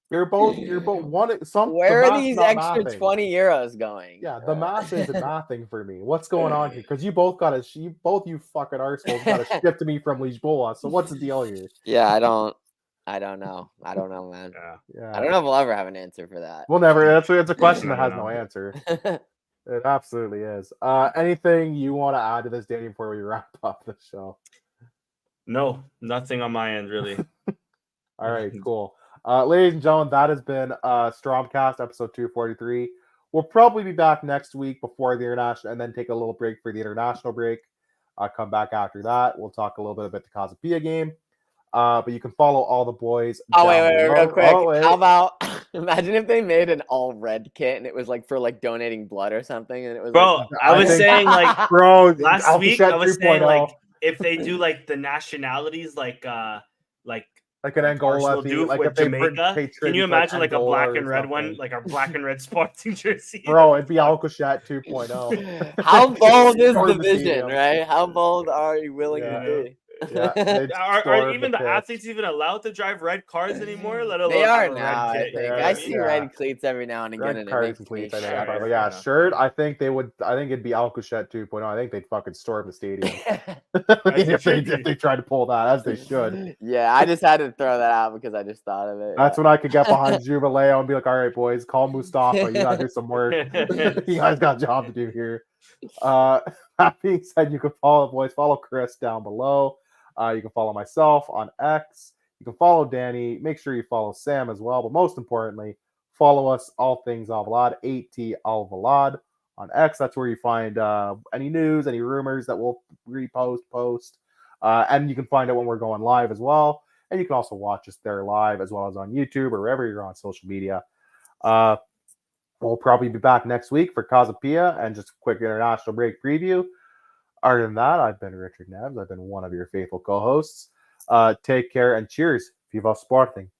S1: You're both one.
S3: Where are these extra
S1: mathing.
S3: 20 euros going?
S1: Yeah, the math isn't mathing for me. What's going on here? Because you both got to, both you fucking arseholes got to ship to me from Lisboa. So what's the deal here?
S3: Yeah, I don't know. I don't know, man.
S1: Yeah.
S3: I don't know if we'll ever have an answer for that.
S1: We'll never. It's a question that has no answer. It absolutely is. Anything you want to add to this, Danny, before we wrap up the show?
S2: No, nothing on my end, really.
S1: All right, cool. Ladies and gentlemen, that has been Strompcast episode 243. We'll probably be back next week before the international, and then take a little break for the international break. Come back after that. We'll talk a little bit about the Casapia game. But you can follow all the boys.
S3: Oh, wait, real quick. How about, imagine if they made an all red kit and it was like for like donating blood or something. And it was
S2: I was saying like, last week, I was saying
S1: 2.0.
S2: like, if they do like the nationalities, like
S1: an Angola,
S2: like with Jamaica. Can you imagine like a black and red one, like a black and red Sporting jersey?
S1: Bro, it'd be Alcochette 2.0.
S3: How bold is the vision, right? How bold are you willing to be?
S1: Yeah,
S2: are even the athletes even allowed to drive red cars anymore? Let alone
S3: they are now. I think I see
S1: red
S3: red cleats every now and again, and
S1: cars and cleats. Shirt. I think they would. I think it'd be Alcochette 2.0. I think they'd fucking storm the stadium if they tried to pull that, as they should.
S3: Yeah, I just had to throw that out because I just thought of it.
S1: That's when I could get behind Jubileo and be like, "All right, boys, call Mustafa. You gotta do some work. You guys got a job to do here." That being said, you can follow Chris down below. You can follow myself on X. You can follow Danny. Make sure you follow Sam as well. But most importantly, follow us, all things Alvalade, AT Alvalade on X. That's where you find any news, any rumors that we'll post. And you can find out when we're going live as well. And you can also watch us there live as well as on YouTube or wherever you're on social media. We'll probably be back next week for Casapia and just a quick international break preview. Other than that, I've been Richard Neves. I've been one of your faithful co-hosts. Take care and cheers. Viva Sporting.